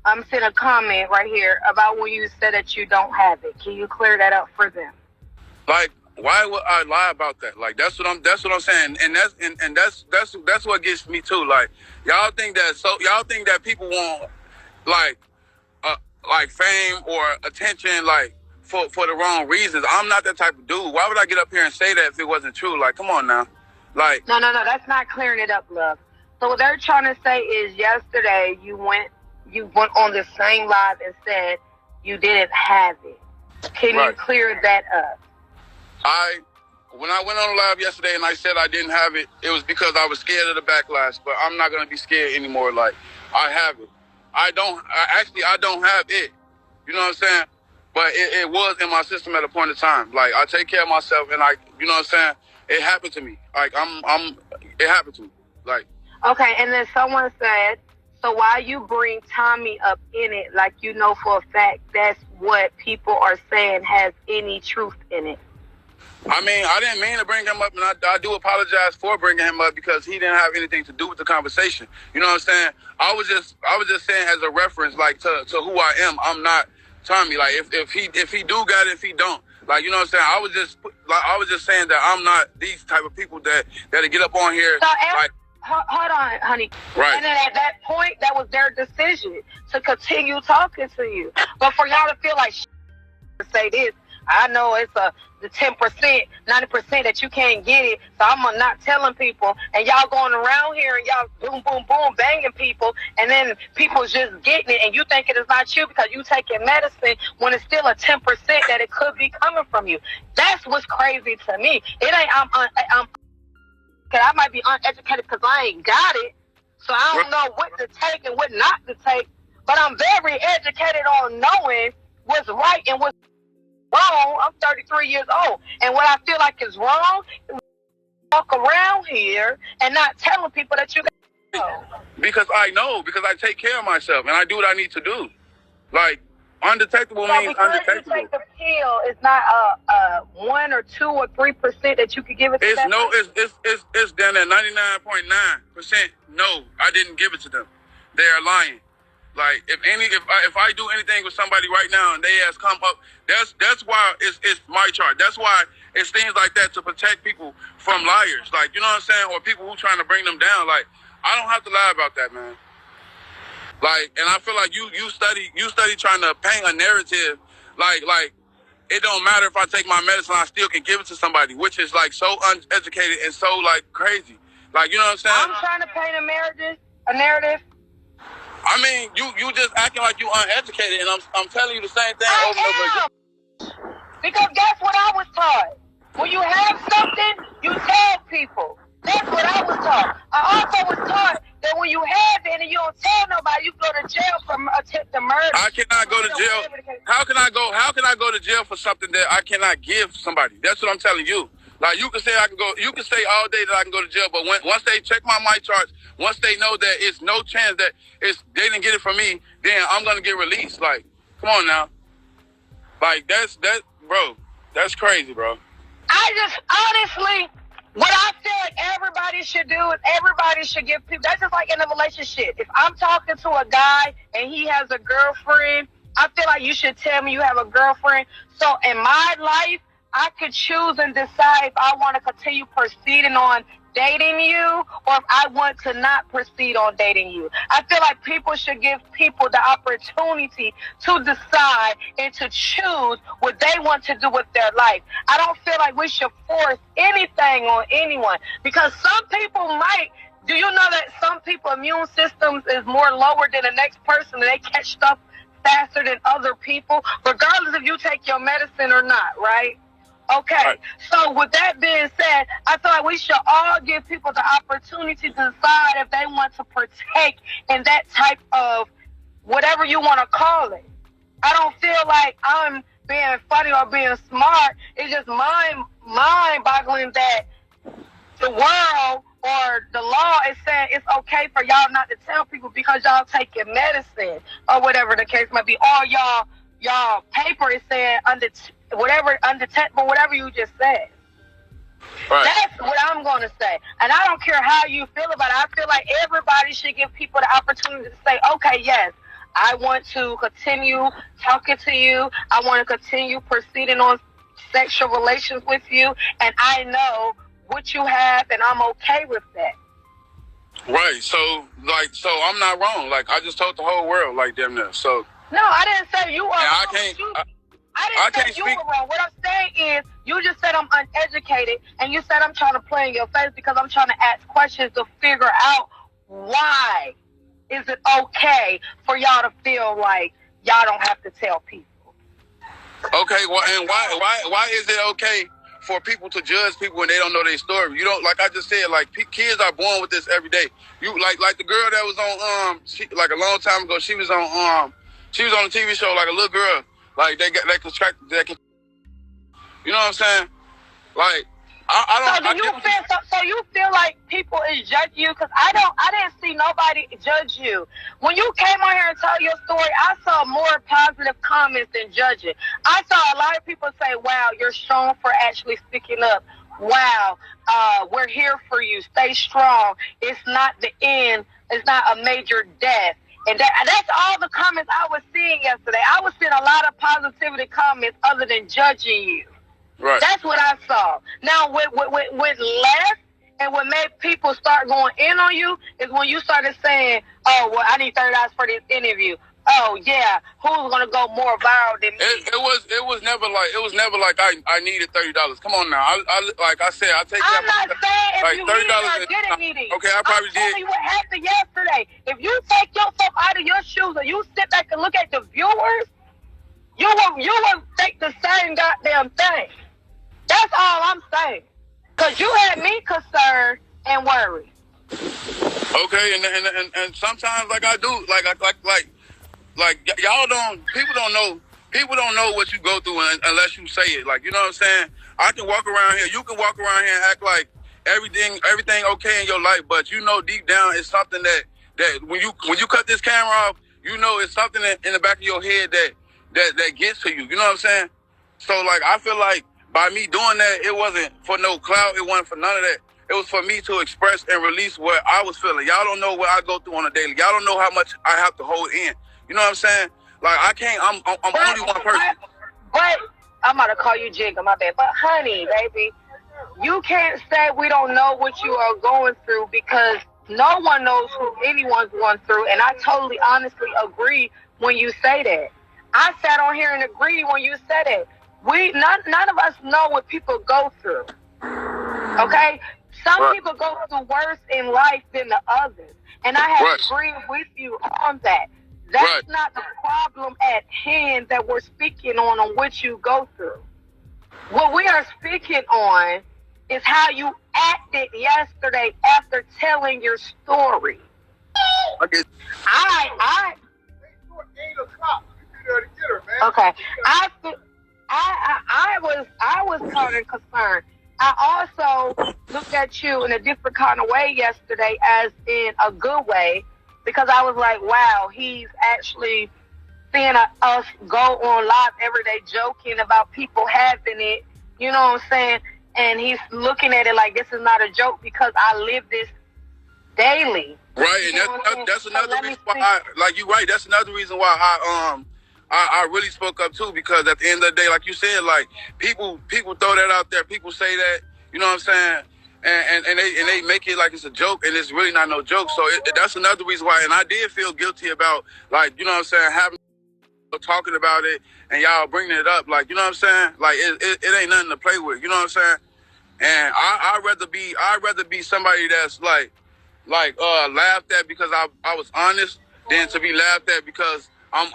I'm seeing a comment right here about when you said that you don't have it. Can you clear that up for them? Like, why would I lie about that? Like, that's what I'm saying, and that's what gets me too. Like, y'all think that people want like fame or attention, like, for the wrong reasons. I'm not that type of dude. Why would I get up here and say that if it wasn't true? Like, come on now. Like, no, that's not clearing it up, love. So what they're trying to say is, yesterday you went on the same live and said you didn't have it. Can you clear that up? When I went on live yesterday and I said I didn't have it, it was because I was scared of the backlash, but I'm not going to be scared anymore. Like, I have it. I don't have it. You know what I'm saying? But it was in my system at a point in time. Like, I take care of myself, and you know what I'm saying? It happened to me. Like, it happened to me. Like. Okay, and then someone said, so why you bring Tommy up in it, like, you know for a fact that's what people are saying has any truth in it? I mean, I didn't mean to bring him up, and I do apologize for bringing him up, because he didn't have anything to do with the conversation. You know what I'm saying? I was just saying as a reference, like, to who I am. I'm not Tommy. Like, if he do got it, if he don't, Like, you know what I'm saying? I was just saying that I'm not these type of people that get up on here. So, like, hold on, honey. Right. And then at that point, that was their decision to continue talking to you. But for y'all to feel like to say this, I know it's the 10%, 90% that you can't get it, so I'm not telling people. And y'all going around here and y'all boom, boom, boom, banging people, and then people's just getting it, and you thinking it's not you because you taking medicine when it's still a 10% that it could be coming from you. That's what's crazy to me. It ain't I might be uneducated because I ain't got it, so I don't know what to take and what not to take. But I'm very educated on knowing what's right and what's wrong. I'm 33 years old, and what I feel like is wrong is walk around here and not telling people that you know. Because I know, because I take care of myself and I do what I need to do. Like, undetectable means undetectable. You take the pill, it's not 1 or 2 or 3% that you could give it to them. It's down at 99.9%. No, I didn't give it to them. They are lying. Like, if I do anything with somebody right now and they ask come up, that's why it's my chart. That's why it's things like that to protect people from liars. Like, you know what I'm saying? Or people who trying to bring them down. Like, I don't have to lie about that, man. Like, and I feel like you study trying to paint a narrative like it don't matter if I take my medicine, I still can give it to somebody, which is like so uneducated and so like crazy. Like, you know what I'm saying? I'm trying to paint a narrative. I mean, you just acting like you uneducated, and I'm telling you the same thing over and over again. Because that's what I was taught. When you have something, you tell people. That's what I was taught. I also was taught that when you have it and you don't tell nobody, you go to jail for attempted murder. I cannot go to jail. How can I go to jail for something that I cannot give somebody? That's what I'm telling you. Like, you can say you can say all day that I can go to jail, but once they check my charts, once they know that it's no chance that they didn't get it from me, then I'm gonna get released. Like, come on now. Like, bro, that's crazy, bro. I just honestly, what I feel like everybody should do is everybody should give people. That's just like in a relationship. If I'm talking to a guy and he has a girlfriend, I feel like you should tell me you have a girlfriend. So in my life, I could choose and decide if I want to continue proceeding on dating you or if I want to not proceed on dating you. I feel like people should give people the opportunity to decide and to choose what they want to do with their life. I don't feel like we should force anything on anyone because some people might. Do you know that some people immune systems is more lower than the next person and they catch stuff faster than other people, regardless if you take your medicine or not, right? Okay, right. So with that being said, I feel like we should all give people the opportunity to decide if they want to partake in that type of whatever you want to call it. I don't feel like I'm being funny or being smart. It's just mind-boggling that the world or the law is saying it's okay for y'all not to tell people because y'all taking medicine or whatever the case might be. Or y'all paper is saying undetectable, whatever you just said. Right. That's what I'm going to say. And I don't care how you feel about it. I feel like everybody should give people the opportunity to say, okay, yes, I want to continue talking to you. I want to continue proceeding on sexual relations with you. And I know what you have, and I'm okay with that. Right. So I'm not wrong. Like, I just told the whole world, like, damn near. So. No, I didn't say you are wrong. I didn't say you were wrong. What I'm saying is, you just said I'm uneducated, and you said I'm trying to play in your face because I'm trying to ask questions to figure out why is it okay for y'all to feel like y'all don't have to tell people. Okay, well, and why is it okay for people to judge people when they don't know their story? You don't, like I just said, like, kids are born with this every day. You like the girl that was on like a long time ago. She was on a TV show, like a little girl. Like, you know what I'm saying? Like, I don't. So you feel like people is judging you? Because I didn't see nobody judge you. When you came on here and told your story, I saw more positive comments than judging. I saw a lot of people say, wow, you're strong for actually speaking up. Wow, we're here for you. Stay strong. It's not the end. It's not a major death. And that's all the comments I was seeing yesterday. I was seeing a lot of positivity comments other than judging you. Right. That's what I saw. Now, with Les, and what made people start going in on you is when you started saying, "Oh, well, I need $30 for this interview." Oh yeah, who's gonna go more viral than me? It was never like I needed $30. Come on now, I like I said, I take. I'm not saying if like you $30 needed or didn't need it. Okay, I probably I'm telling you what happened yesterday. If you take yourself out of your shoes and you sit back and look at the viewers, you will think the same goddamn thing. That's all I'm saying. Cause you had me concerned and worried. Okay, and sometimes like I do, like y'all people don't know what you go through unless you say it. Like, you know what I'm saying? I can walk around here, you can walk around here and act like everything okay in your life, but you know deep down it's something that when you cut this camera off, you know it's something in the back of your head that gets to you. You know what I'm saying? So like I feel like by me doing that, it wasn't for no clout, it wasn't for none of that. It was for me to express and release what I was feeling. Y'all don't know what I go through on a daily. Y'all don't know how much I have to hold in. You know what I'm saying? Like I can't. I'm only one person. But I'm about to call you Jigga, my bad. But honey, baby, you can't say we don't know what you are going through because no one knows who anyone's going through. And I totally, honestly agree when you say that. I sat on here and agreed when you said it. None of us know what people go through. Okay? Some people go through worse in life than the others. And I have agreed with you on that. That's not the problem at hand that we're speaking on what you go through. What we are speaking on is how you acted yesterday after telling your story. Okay. Okay. I was kind of concerned. I also looked at you in a different kind of way yesterday, as in a good way, because I was like, wow, he's actually seeing us go on live every day joking about people having it, you know what I'm saying? And he's looking at it like this is not a joke because I live this daily. Right, and that's another reason why you're right, that's another reason why I really spoke up too, because at the end of the day, like you said, like people throw that out there, people say that, you know what I'm saying, and they make it like it's a joke, and it's really not no joke. So that's another reason why, and I did feel guilty about, like, you know what I'm saying, having talking about it and y'all bringing it up, like, you know what I'm saying, like it ain't nothing to play with, you know what I'm saying, and I'd rather be somebody that's like laughed at because I was honest than to be laughed at because I'm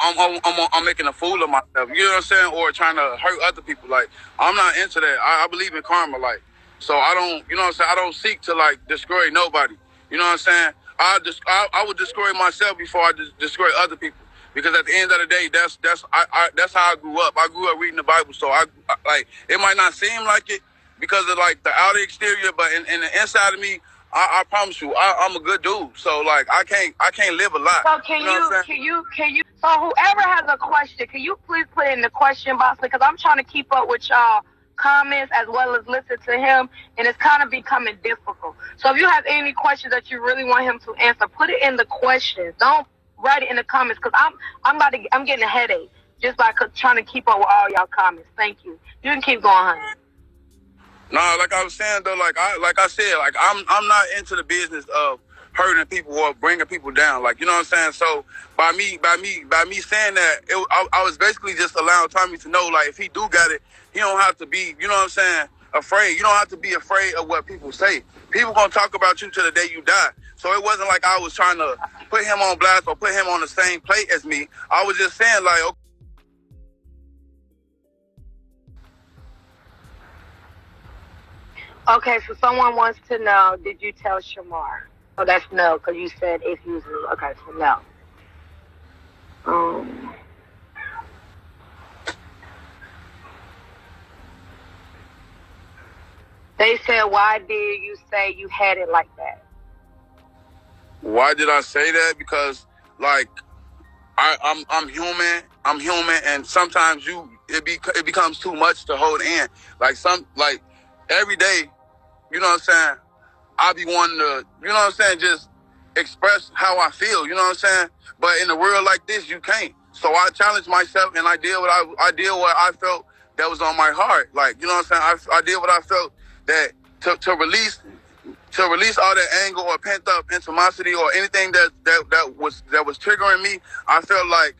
making a fool of myself, you know what I'm saying, or trying to hurt other people. Like, I'm not into that. I believe in karma, like, so I don't, you know what I'm saying, I don't seek to like destroy nobody, you know what I'm saying. I would destroy myself before I destroy other people, because at the end of the day, that's how I grew up. I grew up reading the Bible, so I like, it might not seem like it because of like the outer exterior, but in the inside of me, I promise you, I'm a good dude. So like, I can't live a lie. So can you? So whoever has a question, can you please put it in the question box, because I'm trying to keep up with y'all comments as well as listen to him, and it's kind of becoming difficult. So if you have any questions that you really want him to answer, put it in the questions. Don't write it in the comments, because I'm getting a headache just by trying to keep up with all y'all comments. Thank you. You can keep going, honey. No, like I was saying though, like I said, like I'm not into the business of hurting people or bringing people down, like, you know what I'm saying. So by me saying that, I was basically just allowing Tommy to know, like, if he do got it, he don't have to be, you know what I'm saying, afraid. You don't have to be afraid of what people say. People gonna talk about you till the day you die. So it wasn't like I was trying to put him on blast or put him on the same plate as me. I was just saying, like, okay. Okay, so someone wants to know, did you tell Shamar? Oh, that's no, because you said if you was me. Okay, so no. They said, why did you say you had it like that? Why did I say that? Because, like, I'm human. I'm human, and sometimes it becomes too much to hold in. Like every day, you know what I'm saying, I be wanting to, you know what I'm saying, just express how I feel, you know what I'm saying? But in a world like this, you can't. So I challenged myself, and I did what I felt that was on my heart. Like, you know what I'm saying? I did what I felt that to release all that anger or pent up animosity or anything that was triggering me. I felt like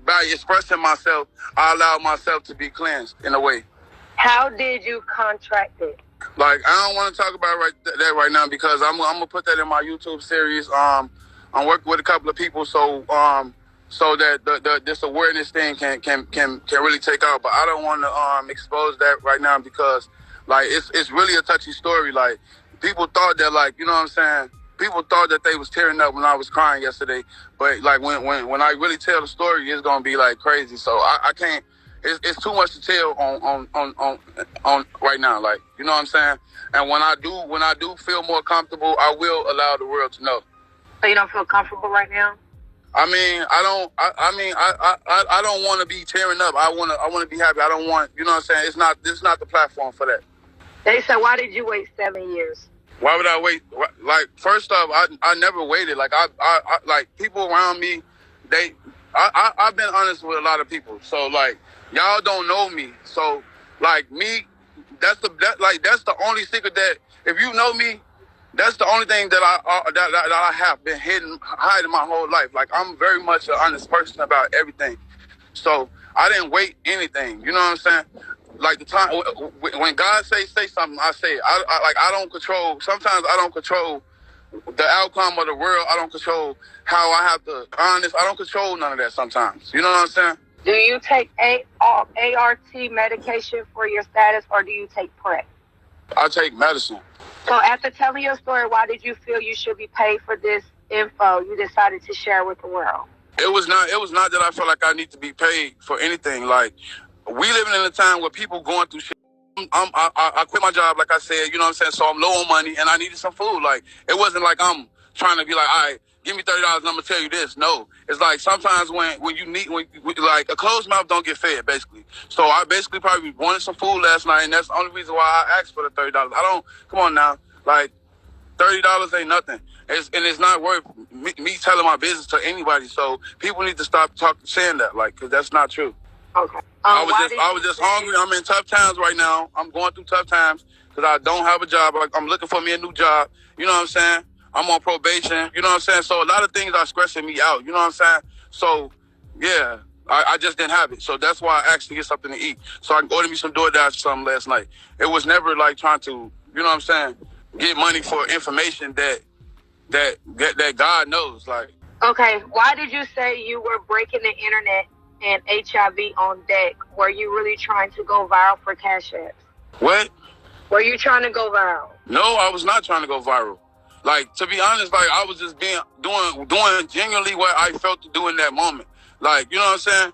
by expressing myself, I allowed myself to be cleansed in a way. How did you contract it? Like, I don't want to talk about that right now because I'm gonna put that in my YouTube series. I'm working with a couple of people, so that this awareness thing can really take out. But I don't want to expose that right now because, like, it's really a touchy story. Like, people thought that, like, you know what I'm saying? People thought that they was tearing up when I was crying yesterday, but like when I really tell the story, it's gonna be like crazy. So I can't. It's too much to tell on right now. Like, you know what I'm saying? And when I do feel more comfortable, I will allow the world to know. So you don't feel comfortable right now? I mean, I don't want to be tearing up. I want to be happy. I don't want, you know what I'm saying? This is not the platform for that. They said, why did you wait 7 years? Why would I wait? Like, first off, I never waited. Like, I like, people around me, I've been honest with a lot of people. So, like, y'all don't know me. So, like, me, that's the only secret that, if you know me, that's the only thing that I have been hiding my whole life. Like, I'm very much an honest person about everything. So I didn't wait anything. You know what I'm saying? Like, the time when God say something, I say it. I don't control. Sometimes I don't control the outcome of the world. I don't control how I have to honest. I don't control none of that sometimes. You know what I'm saying? Do you take ART medication for your status, or do you take PrEP? I take medicine. So after telling your story, why did you feel you should be paid for this info you decided to share with the world? It was not that I felt like I need to be paid for anything. Like, we living in a time where people going through shit. I quit my job, like I said, you know what I'm saying? So I'm low on money and I needed some food. Like, it wasn't like I'm trying to be like, all right, give me $30 and I'm gonna tell you this. No, it's like sometimes when like, a closed mouth don't get fed, basically. So I basically probably wanted some food last night, and that's the only reason why I asked for the $30. Come on now, like, $30 ain't nothing. It's not worth me telling my business to anybody. So people need to stop saying that, like, because that's not true. Okay. I was just hungry. I'm in tough times right now. I'm going through tough times because I don't have a job. I'm looking for me a new job. You know what I'm saying? I'm on probation. You know what I'm saying? So a lot of things are stressing me out. You know what I'm saying? So, yeah, I just didn't have it. So that's why I actually get something to eat. So I can order me some DoorDash or something last night. It was never like trying to, you know what I'm saying, get money for information that God knows. Like, okay, why did you say you were breaking the internet and HIV on deck? Were you really trying to go viral for CashApp? What? Were you trying to go viral? No, I was not trying to go viral. Like, to be honest, like, I was just doing genuinely what I felt to do in that moment. Like, you know what I'm saying?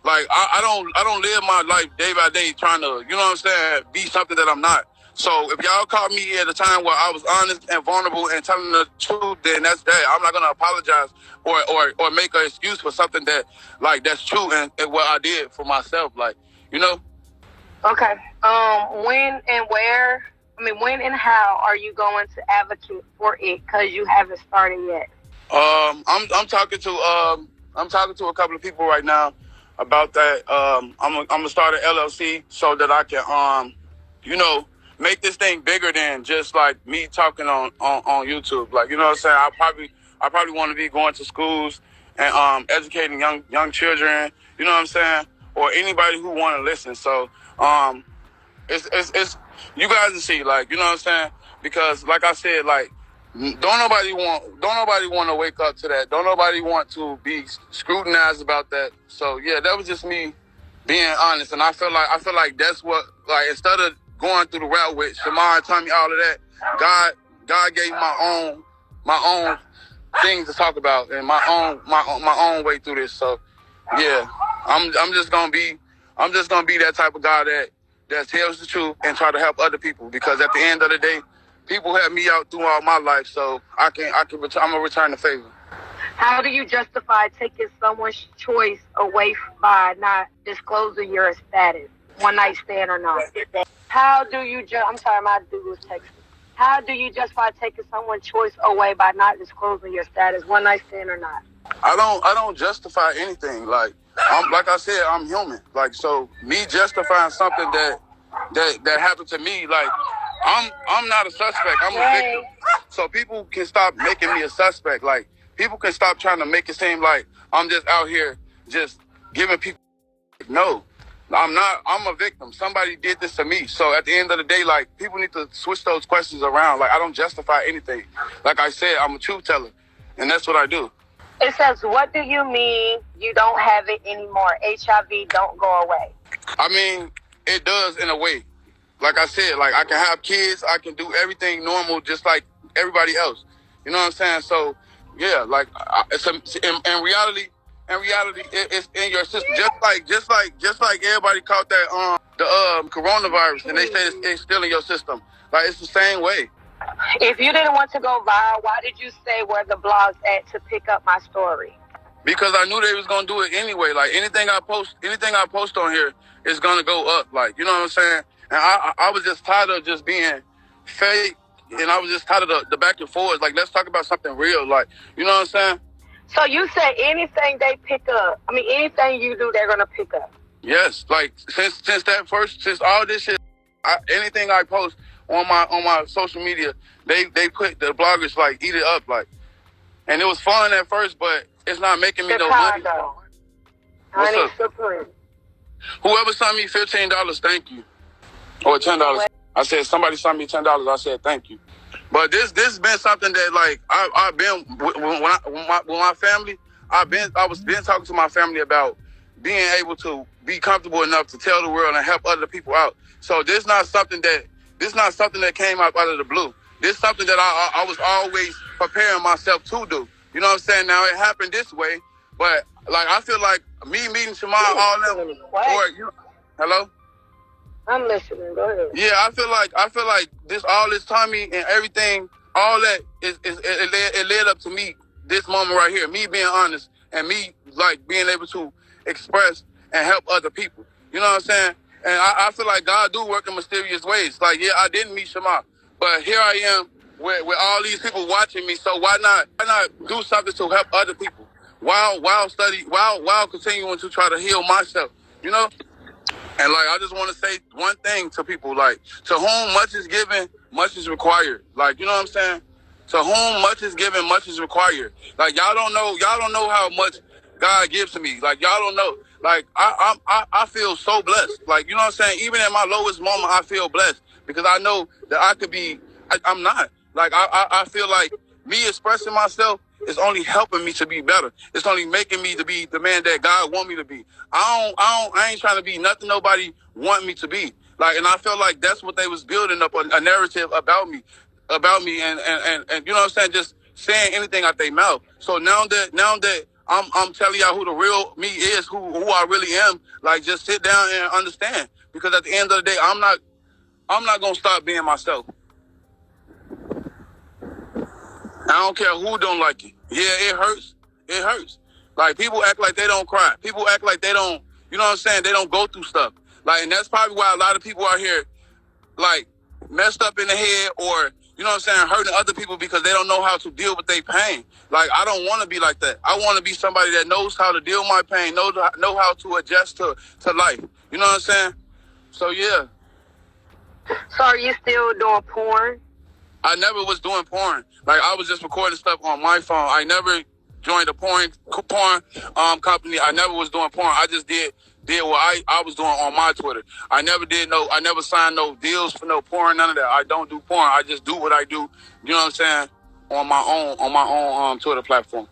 Like, I don't live my life day by day trying to, you know what I'm saying, be something that I'm not. So if y'all caught me at a time where I was honest and vulnerable and telling the truth, then that's that. I'm not gonna apologize or make an excuse for something that, like, that's true and what I did for myself. Like, you know. Okay. When and how are you going to advocate for it? Because you haven't started yet. I'm talking to a couple of people right now about that. I'm gonna start an LLC so that I can you know, make this thing bigger than just like me talking on YouTube. Like, you know what I'm saying? I probably want to be going to schools and educating young children. You know what I'm saying? Or anybody who want to listen. So it's you guys will see. Like, you know what I'm saying? Because like I said, like, don't nobody want to wake up to that. Don't nobody want to be scrutinized about that. So yeah, that was just me being honest. And I feel like that's what, like, instead of going through the route with Shamar telling me all of that, God gave me my own things to talk about and my own way through this. So yeah, I'm just gonna be that type of guy that tells the truth and try to help other people, because at the end of the day, people helped me out throughout my life, so I'm gonna return the favor. How do you justify taking someone's choice away by not disclosing your status, one night stand or not? How do you How do you justify taking someone's choice away by not disclosing your status, one night stand or not? I don't justify anything. Like, like I said, I'm human. Like, so me justifying something that happened to me, like, I'm not a suspect. I'm a victim. So people can stop making me a suspect. Like, people can stop trying to make it seem like I'm just out here just giving people. No, I'm not. I'm a victim. Somebody did this to me. So at the end of the day, like, people need to switch those questions around. Like, I don't justify anything. Like I said, I'm a truth teller, and that's what I do. It says, what do you mean you don't have it anymore? HIV don't go away. I mean, it does in a way. Like I said, like, I can have kids. I can do everything normal just like everybody else. You know what I'm saying? So, yeah, like, in reality, it's in your system. Just like everybody caught that the coronavirus, and they say it's still in your system. Like, it's the same way. If you didn't want to go viral, why did you say where the blog's at to pick up my story? Because I knew they was gonna do it anyway. Like, anything I post on here is gonna go up. Like, you know what I'm saying? And I was just tired of just being fake, and I was just tired of the back and forth. Like, let's talk about something real. Like, you know what I'm saying? So you said anything they pick up, anything you do, they're gonna pick up. Yes, like, since all this shit, anything I post on my social media, they put the bloggers, like, eat it up, like, and it was fun at first, but it's not making me no money. HONEYSUPREME. Whoever sent me $15, thank you, or $10. I said, somebody sent me $10. I said, thank you. But this been something that, like, I've been with my family. I was talking to my family about being able to be comfortable enough to tell the world and help other people out. So this not something that came out of the blue. This is something that I was always preparing myself to do. You know what I'm saying? Now it happened this way, but, like, I feel like me meeting Shamar, all them, or you, hello. I'm listening. Go ahead. Yeah, I feel like all this Tommy and everything, all that it led up to me, this moment right here, me being honest and me, like, being able to express and help other people. You know what I'm saying? And I feel like God do work in mysterious ways. Like, yeah, I didn't meet Shamar, but here I am with all these people watching me. So why not do something to help other people while continuing to try to heal myself, you know? And, like, I just want to say one thing to people, like, to whom much is given, much is required. Like, you know what I'm saying? To whom much is given, much is required. Like, y'all don't know how much God gives to me. Like, y'all don't know. Like, I feel so blessed. Like, you know what I'm saying? Even at my lowest moment, I feel blessed because I know that I could be, I'm not. Like, I feel like me expressing myself is only helping me to be better. It's only making me to be the man that God want me to be. I ain't trying to be nothing nobody want me to be. Like, and I feel like that's what they was building up a narrative about me, and you know what I'm saying, just saying anything out their mouth. So now that I'm telling y'all who the real me is, who I really am, like, just sit down and understand. Because at the end of the day, I'm not gonna stop being myself. I don't care who don't like it. Yeah, it hurts. It hurts. Like, people act like they don't cry. People act like they don't, you know what I'm saying, they don't go through stuff. Like, and that's probably why a lot of people out here, like, messed up in the head, or, you know what I'm saying, hurting other people because they don't know how to deal with their pain. Like, I don't want to be like that. I want to be somebody that knows how to deal with my pain, know how to adjust to life. You know what I'm saying? So, yeah. So are you still doing porn? I never was doing porn. Like, I was just recording stuff on my phone. I never joined a porn company. I never was doing porn. I just did what I was doing on my Twitter. I never signed no deals for no porn, none of that. I don't do porn. I just do what I do, you know what I'm saying, on my own Twitter platform.